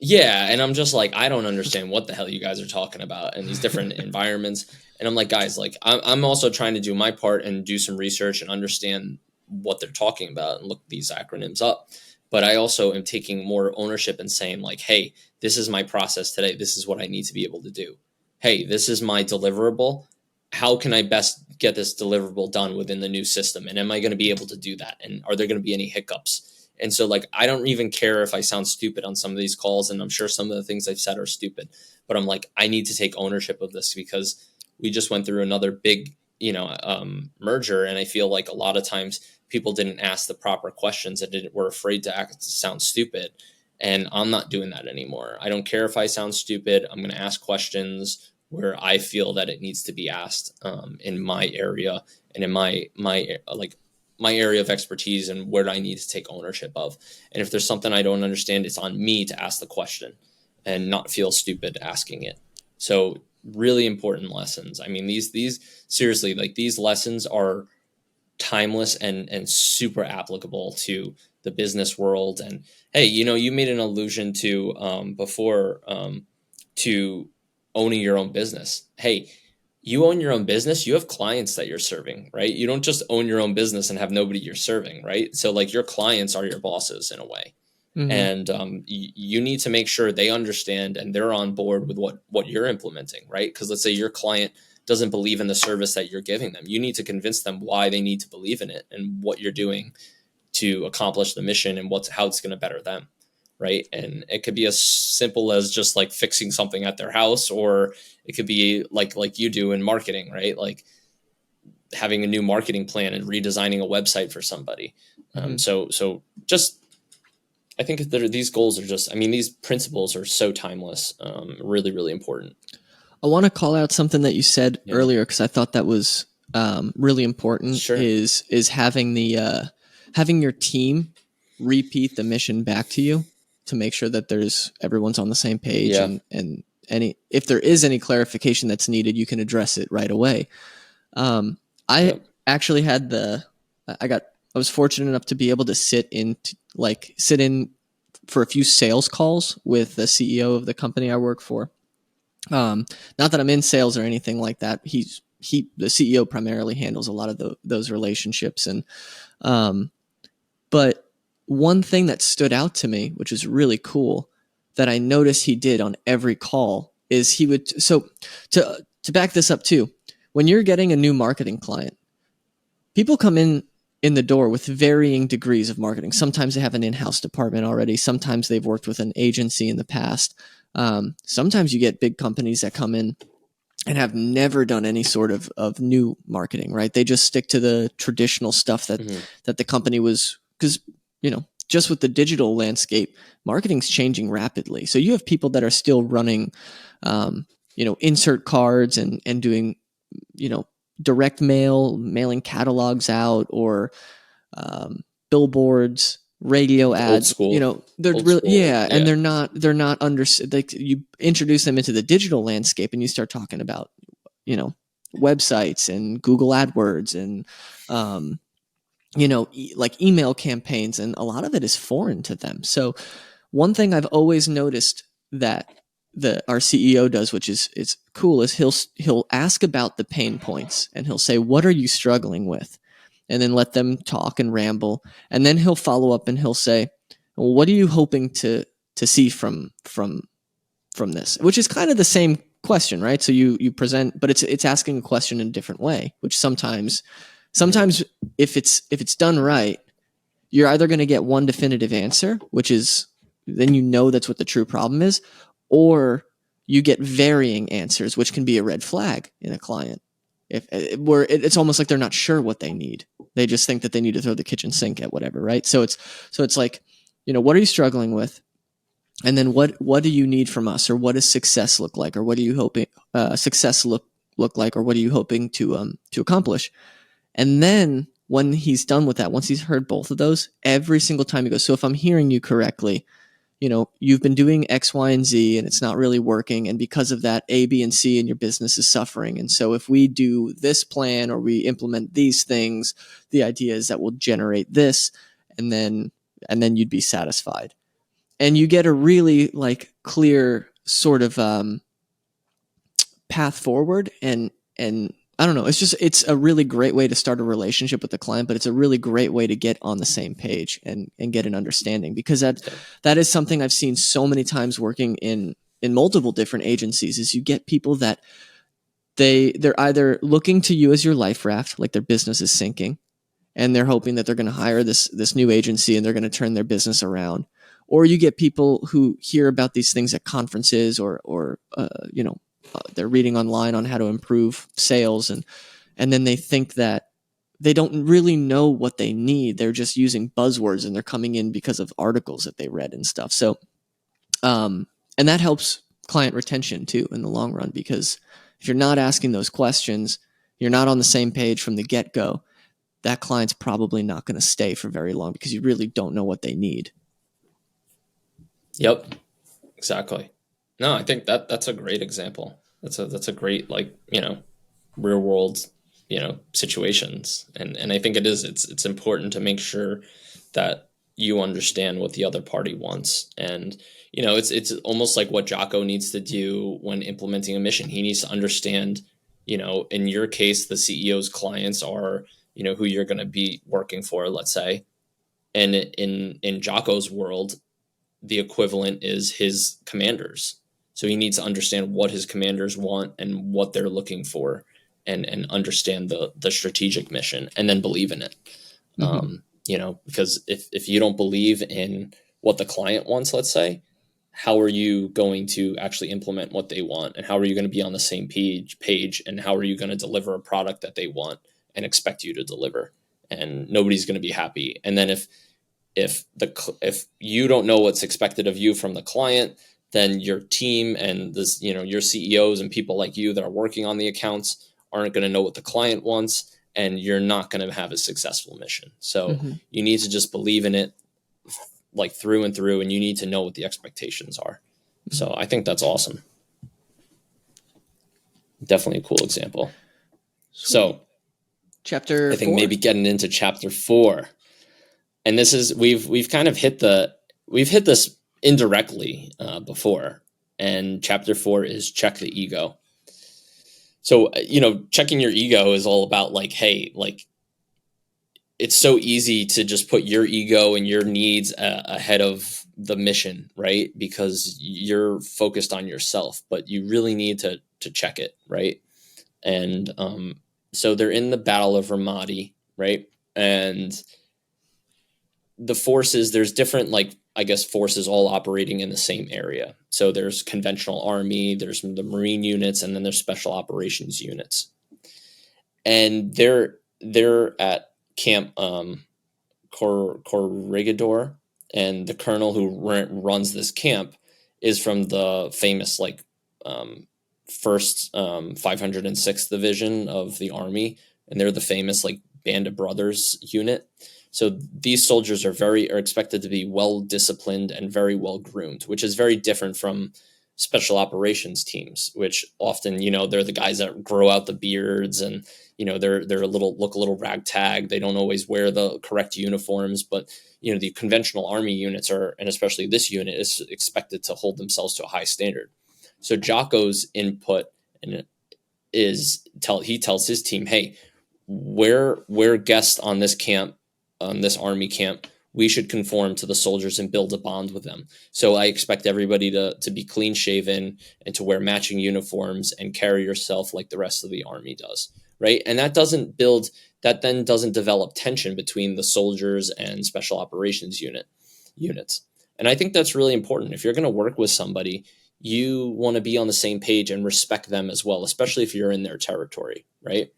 yeah, and I'm just like, I don't understand what the hell you guys are talking about in these different environments. And I'm like, guys, like, I'm also trying to do my part and do some research and understand what they're talking about and look these acronyms up. But I also am taking more ownership and saying, like, hey, this is my process today. This is what I need to be able to do. Hey, this is my deliverable. How can I best get this deliverable done within the new system? And am I going to be able to do that? And are there going to be any hiccups? And so like, I don't even care if I sound stupid on some of these calls. And I'm sure some of the things I've said are stupid, but I'm like, I need to take ownership of this because we just went through another big, merger. And I feel like a lot of times people didn't ask the proper questions and were afraid to sound stupid. And I'm not doing that anymore. I don't care if I sound stupid. I'm going to ask questions where I feel that it needs to be asked, in my area and in my area of expertise and where I need to take ownership of. And if there's something I don't understand, it's on me to ask the question and not feel stupid asking it. So really important lessons. I mean, these seriously, like these lessons are timeless and super applicable to the business world. And hey, you made an allusion to before to owning your own business. Hey, you own your own business, you have clients that you're serving, right? You don't just own your own business and have nobody you're serving, right? So like your clients are your bosses in a way. Mm-hmm. And you need to make sure they understand and they're on board with what you're implementing, right? Because let's say your client doesn't believe in the service that you're giving them. You need to convince them why they need to believe in it and what you're doing to accomplish the mission and how it's going to better them, right? And it could be as simple as just like fixing something at their house, or it could be like you do in marketing, right? Like having a new marketing plan and redesigning a website for somebody. Mm-hmm. So just, I think these goals are just, I mean, these principles are so timeless, really, really important. I want to call out something that you said earlier, because I thought that was really important. Sure. Is having having your team repeat the mission back to you to make sure that everyone's on the same page, and if there is any clarification that's needed, you can address it right away. I actually had I was fortunate enough to be able to sit in for a few sales calls with the CEO of the company I work for. Not that I'm in sales or anything like that. The CEO primarily handles a lot of those relationships. And, but one thing that stood out to me, which is really cool, that I noticed he did on every call is he would, so to back this up too, when you're getting a new marketing client, people come in the door with varying degrees of marketing. Sometimes they have an in-house department already. Sometimes they've worked with an agency in the past. Sometimes you get big companies that come in and have never done any sort of new marketing, right? They just stick to the traditional stuff that the company was, because, just with the digital landscape, marketing's changing rapidly. So you have people that are still running, insert cards and doing, direct mailing catalogs out, or billboards, radio ads. Old school. They're really, and they're not you introduce them into the digital landscape and you start talking about, websites and Google AdWords and like email campaigns, and a lot of it is foreign to them. So one thing I've always noticed that our CEO does, which is cool, is he'll ask about the pain points, and he'll say, what are you struggling with? And then let them talk and ramble. And then he'll follow up and he'll say, well, what are you hoping to see from this? Which is kind of the same question, right? So you present, but it's asking a question in a different way, which sometimes if it's done right, you're either going to get one definitive answer, which is then that's what the true problem is, or you get varying answers, which can be a red flag in a client. It's almost like they're not sure what they need. They just think that they need to throw the kitchen sink at whatever, right? So it's like, what are you struggling with? And then what do you need from us, or what does success look like, or what are you hoping success look like, or what are you hoping to accomplish? And then when he's done with that, once he's heard both of those, every single time he goes, so if I'm hearing you correctly, you've been doing X, Y, and Z, and it's not really working. And because of that, A, B, and C in your business is suffering. And so if we do this plan, or we implement these things, the idea is that we'll generate this, and then you'd be satisfied. And you get a really clear sort of path forward, and I don't know. It's a really great way to start a relationship with the client, but it's a really great way to get on the same page and get an understanding, because Yeah. that is something I've seen so many times working in multiple different agencies. Is you get people that they're either looking to you as your life raft, like their business is sinking, and they're hoping that they're going to hire this new agency and they're going to turn their business around. Or you get people who hear about these things at conferences, or they're reading online on how to improve sales, and then they think that they don't really know what they need. They're just using buzzwords and they're coming in because of articles that they read and stuff. So, and that helps client retention too in the long run, because if you're not asking those questions, you're not on the same page from the get go, that client's probably not going to stay for very long because you really don't know what they need. Yep. Exactly. No, I think that's a great example. That's a great, like, real world, situations. And I think it's important to make sure that you understand what the other party wants. And it's almost like what Jocko needs to do when implementing a mission. He needs to understand, in your case, the CEO's clients are, who you're going to be working for, let's say. And in Jocko's world, the equivalent is his commanders. So he needs to understand what his commanders want and what they're looking for, and understand the strategic mission, and then believe in it. Mm-hmm. Because if you don't believe in what the client wants, let's say, how are you going to actually implement what they want? And how are you going to be on the same page? And how are you going to deliver a product that they want and expect you to deliver? And nobody's going to be happy. And then if you don't know what's expected of you from the client, then your team and this, your CEOs and people like you that are working on the accounts aren't going to know what the client wants, and you're not going to have a successful mission. So Mm-hmm. you need to just believe in it, like, through and through, and you need to know what the expectations are. So I think that's awesome. Definitely a cool example. Sweet. So Chapter I think 4. maybe getting into chapter 4. And this is, we've kind of hit this indirectly before. And chapter 4 is check the ego. So checking your ego is all about, like, hey, like, it's so easy to just put your ego and your needs ahead of the mission, right? Because you're focused on yourself, but you really need to check it, right? And so they're in the Battle of Ramadi, right? And the forces, there's different, like, I guess, forces all operating in the same area. So there's conventional army, there's the Marine units, and then there's special operations units. And they're at Camp Corregidor, and the colonel who runs this camp is from the famous, like, first 506th Division of the Army, and they're the famous, like, Band of Brothers unit. So these soldiers are expected to be well disciplined and very well groomed, which is very different from special operations teams, which often, they're the guys that grow out the beards, and they're look a little ragtag. They don't always wear the correct uniforms, but the conventional army units are, and especially this unit, is expected to hold themselves to a high standard. So Jocko's input he tells his team, hey, we're guests on this camp, this army camp. We should conform to the soldiers and build a bond with them. So I expect everybody to be clean shaven and to wear matching uniforms and carry yourself like the rest of the army does, right? And that then doesn't develop tension between the soldiers and special operations units. And I think that's really important. If you're going to work with somebody, you want to be on the same page and respect them as well, especially if you're in their territory, right?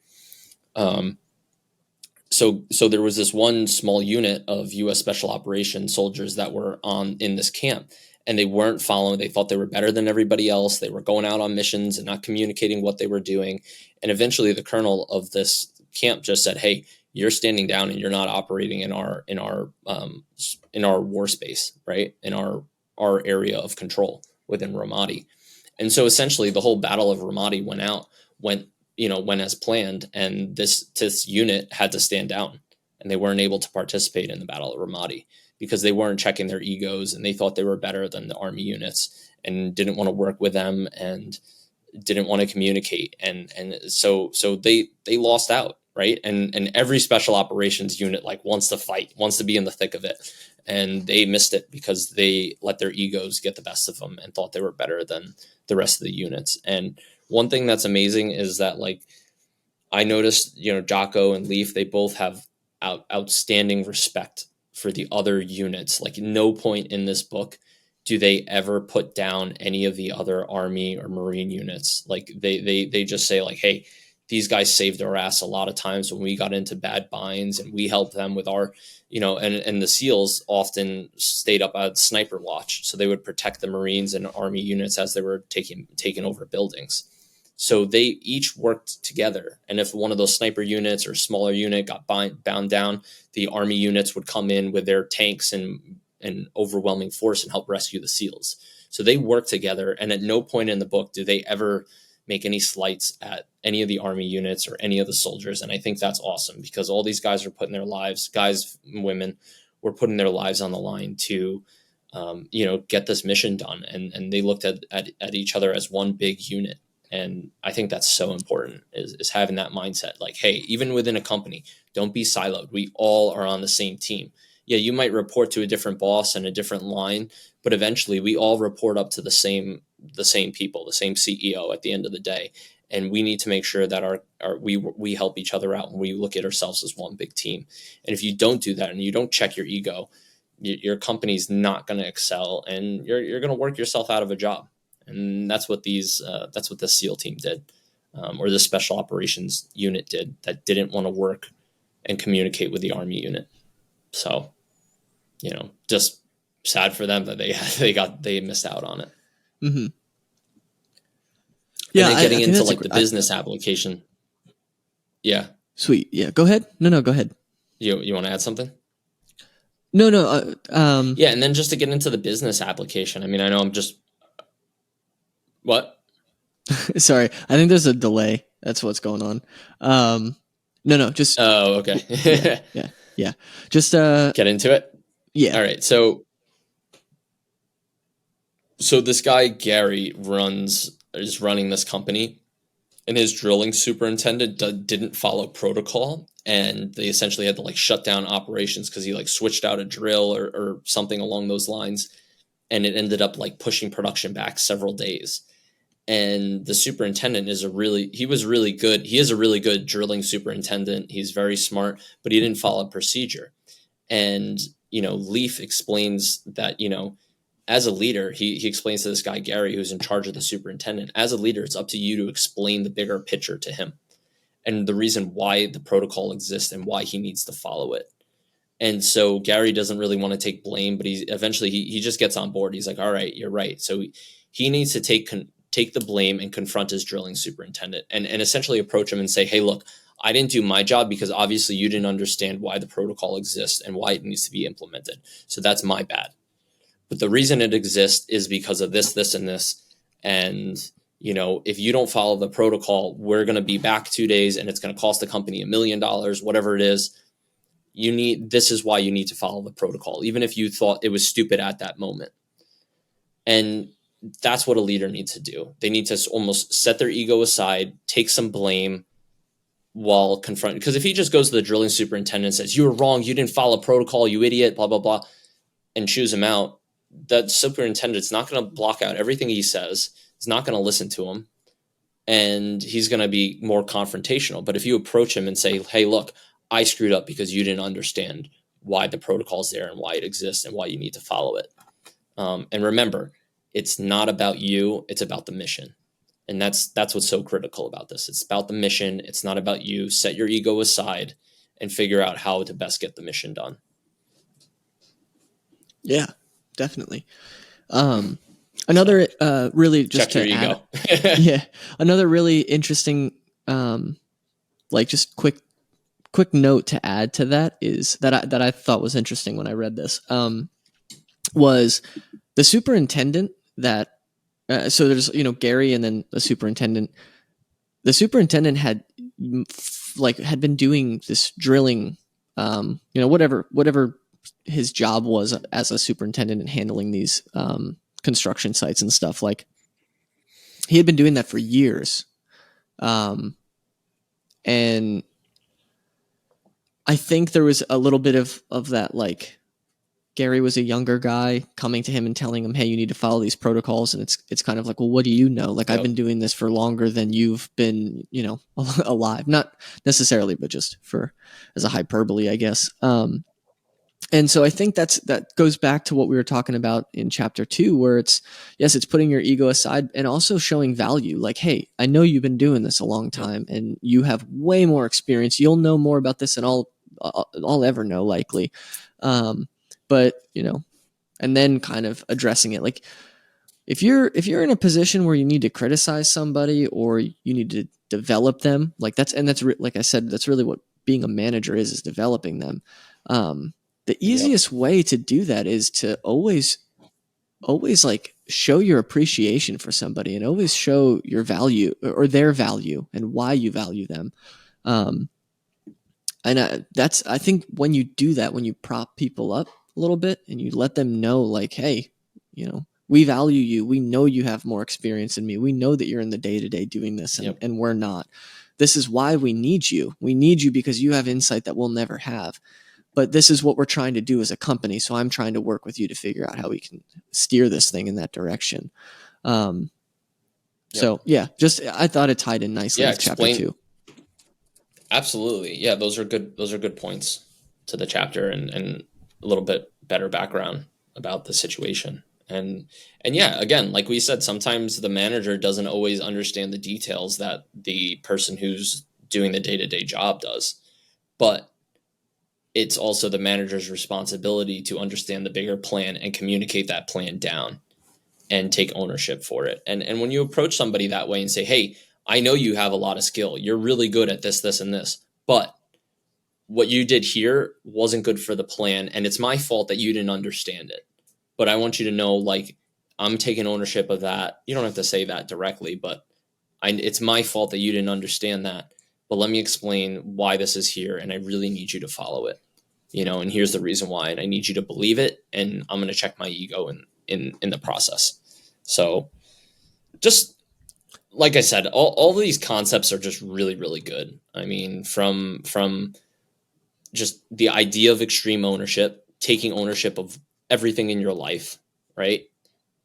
So there was this one small unit of U.S. Special Operations soldiers that were in this camp, and they weren't following. They thought they were better than everybody else. They were going out on missions and not communicating what they were doing. And eventually, the colonel of this camp just said, "Hey, you're standing down and you're not operating in our war space, right? In our area of control within Ramadi." And so essentially, the whole Battle of Ramadi went as planned, and this unit had to stand down, and they weren't able to participate in the Battle of Ramadi because they weren't checking their egos, and they thought they were better than the army units and didn't want to work with them, and didn't want to communicate, and so they lost out, right? And every special operations unit like wants to fight, wants to be in the thick of it, and they missed it because they let their egos get the best of them and thought they were better than the rest of the units. And one thing that's amazing is that, like, I noticed, Jocko and Leaf, they both have outstanding respect for the other units. Like, no point in this book do they ever put down any of the other Army or Marine units. Like, they just say, like, hey, these guys saved our ass a lot of times when we got into bad binds, and we helped them with our, and the SEALs often stayed up at sniper watch, so they would protect the Marines and Army units as they were taking over buildings. So they each worked together. And if one of those sniper units or smaller unit got bound down, the Army units would come in with their tanks and overwhelming force and help rescue the SEALs. So they work together. And at no point in the book do they ever make any slights at any of the Army units or any of the soldiers. And I think that's awesome, because all these guys are putting their lives, guys and women, were putting their lives on the line to, get this mission done. And they looked at each other as one big unit. And I think that's so important, is having that mindset. Like, hey, even within a company, don't be siloed. We all are on the same team. Yeah, you might report to a different boss and a different line, but eventually we all report up to the same people, the same CEO at the end of the day. And we need to make sure that we help each other out, and we look at ourselves as one big team. And if you don't do that and you don't check your ego, your company's not going to excel, and you're going to work yourself out of a job. And that's what the SEAL team did, or the special operations unit did, that didn't want to work and communicate with the Army unit. So, just sad for them that they missed out on it. Mm-hmm. Yeah, and then getting into like the business application. Yeah. Sweet. Yeah. Go ahead. No, go ahead. You want to add something? No. Yeah, and then just to get into the business application. I mean, I know I'm just. What? Sorry, I think there's a delay. That's what's going on. No, just. Oh, okay. Yeah. Just get into it. Yeah. All right. So this guy Gary is running this company, and his drilling superintendent didn't follow protocol, and they essentially had to like shut down operations because he like switched out a drill or something along those lines, and it ended up like pushing production back several days. And the superintendent was really good. He is a really good drilling superintendent. He's very smart, but he didn't follow procedure. And, Leaf explains that, as a leader, he explains to this guy, Gary, who's in charge of the superintendent, as a leader, it's up to you to explain the bigger picture to him and the reason why the protocol exists and why he needs to follow it. And so Gary doesn't really want to take blame, but eventually he just gets on board. He's like, all right, you're right. So he needs to take the blame and confront his drilling superintendent and essentially approach him and say, hey, look, I didn't do my job because obviously you didn't understand why the protocol exists and why it needs to be implemented. So that's my bad. But the reason it exists is because of this, this, and this. And, if you don't follow the protocol, we're going to be back 2 days and it's going to cost the company $1 million, whatever it is. This is why you need to follow the protocol, even if you thought it was stupid at that moment. And that's what a leader needs to do. They need to almost set their ego aside, take some blame while confronting. Because if he just goes to the drilling superintendent and says, you were wrong, you didn't follow protocol, you idiot, blah, blah, blah, and chews him out, that superintendent's not going to block out everything he says. He's not going to listen to him. And he's going to be more confrontational. But if you approach him and say, hey, look, I screwed up because you didn't understand why the protocol's there and why it exists and why you need to follow it. And remember, it's not about you, it's about the mission. And that's what's so critical about this. It's about the mission. It's not about you. Set your ego aside and figure out how to best get the mission done. Yeah, definitely. Another really just check to your add, ego. Yeah, another really interesting, just quick note to add to that is that I thought was interesting when I read this, was the superintendent that. So there's Gary and then the superintendent. The superintendent had been doing this drilling, whatever his job was as a superintendent and handling these construction sites and stuff. Like he had been doing that for years. And I think there was a little bit of that, like, Gary was a younger guy coming to him and telling him, hey, you need to follow these protocols. And it's kind of like, well, what do you know? Like, I've been doing this for longer than you've been, alive. Not necessarily, but just for as a hyperbole, I guess. And so I think that goes back to what we were talking about in chapter 2, where it's putting your ego aside and also showing value. Like, hey, I know you've been doing this a long time and you have way more experience. You'll know more about this than I'll ever know, likely. But and then kind of addressing it. Like, if you're in a position where you need to criticize somebody or you need to develop them, like like I said, that's really what being a manager is developing them. The easiest way to do that is to always like show your appreciation for somebody and always show your value or their value and why you value them. And I think when you do that, when you prop people up a little bit and you let them know, like, hey, we value you. We know you have more experience than me. We know that you're in the day-to-day doing this and we're not. This is why we need you. We need you because you have insight that we'll never have. But this is what we're trying to do as a company. So I'm trying to work with you to figure out how we can steer this thing in that direction. So yeah, I thought it tied in nicely with chapter 2. Absolutely. Yeah, those are good points to the chapter and a little bit better background about the situation. And yeah, again, like we said, sometimes the manager doesn't always understand the details that the person who's doing the day-to-day job does. But it's also the manager's responsibility to understand the bigger plan and communicate that plan down and take ownership for it. And when you approach somebody that way and say, hey, I know you have a lot of skill. You're really good at this, this, and this. But what you did here wasn't good for the plan. And it's my fault that you didn't understand it. But I want you to know, like, I'm taking ownership of that. You don't have to say that directly, but it's my fault that you didn't understand that. But let me explain why this is here. And I really need you to follow it. And here's the reason why. And I need you to believe it. And I'm going to check my ego in the process. So just, like I said, all of these concepts are just really, really good. I mean, from just the idea of extreme ownership, taking ownership of everything in your life, right?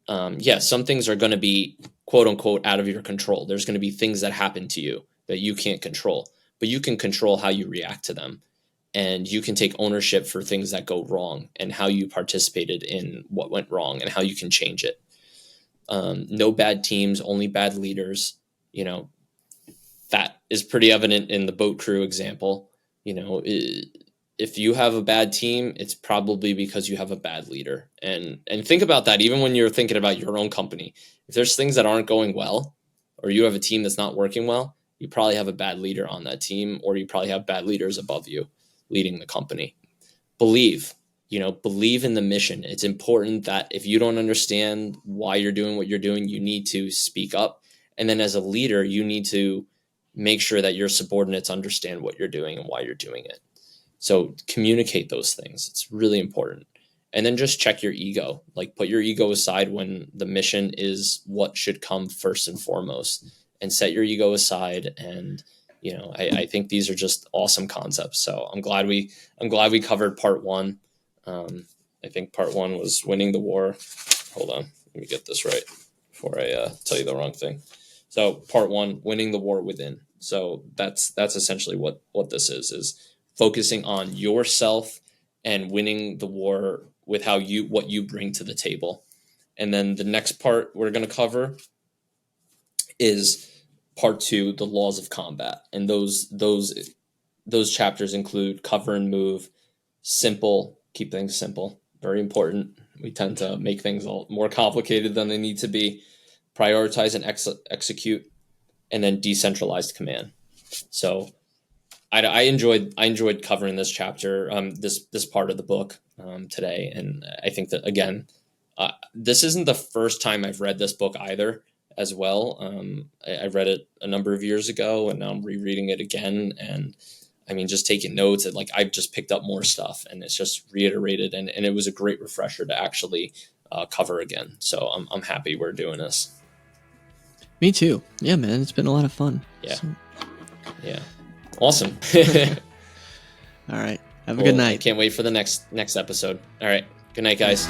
Some things are going to be, quote unquote, out of your control. There's going to be things that happen to you that you can't control, but you can control how you react to them. And you can take ownership for things that go wrong and how you participated in what went wrong and how you can change it. No bad teams, only bad leaders. That is pretty evident in the boat crew example. If you have a bad team, it's probably because you have a bad leader. And think about that even when you're thinking about your own company. If there's things that aren't going well, or you have a team that's not working well, you probably have a bad leader on that team, or you probably have bad leaders above you leading the company. Believe in the mission. It's important that if you don't understand why you're doing what you're doing, you need to speak up. And then as a leader, you need to make sure that your subordinates understand what you're doing and why you're doing it. So communicate those things. It's really important. And then just check your ego. Like, put your ego aside when the mission is what should come first and foremost, and set your ego aside. And I think these are just awesome concepts. So I'm glad we covered part 1. I think part 1 was winning the war. Hold on, let me get this right before I tell you the wrong thing. So part 1, winning the war within. So that's essentially what this is focusing on yourself and winning the war with what you bring to the table. And then the next part we're going to cover is part 2, the laws of combat. And those chapters include cover and move, simple, keep things simple, very important. We tend to make things all more complicated than they need to be, prioritize and execute, and then decentralized command. So I enjoyed covering this chapter, this part of the book today. And I think that, again, this isn't the first time I've read this book either as well. I read it a number of years ago, and now I'm rereading it again. And I mean, just taking notes, and like, I've just picked up more stuff, and it's just reiterated. And it was a great refresher to actually cover again. So I'm happy we're doing this. Me too. Yeah, man. It's been a lot of fun. Yeah. So, Yeah. Awesome. all right. Have a Cool. good I night. can't wait for the next episode. All right. Good night, guys.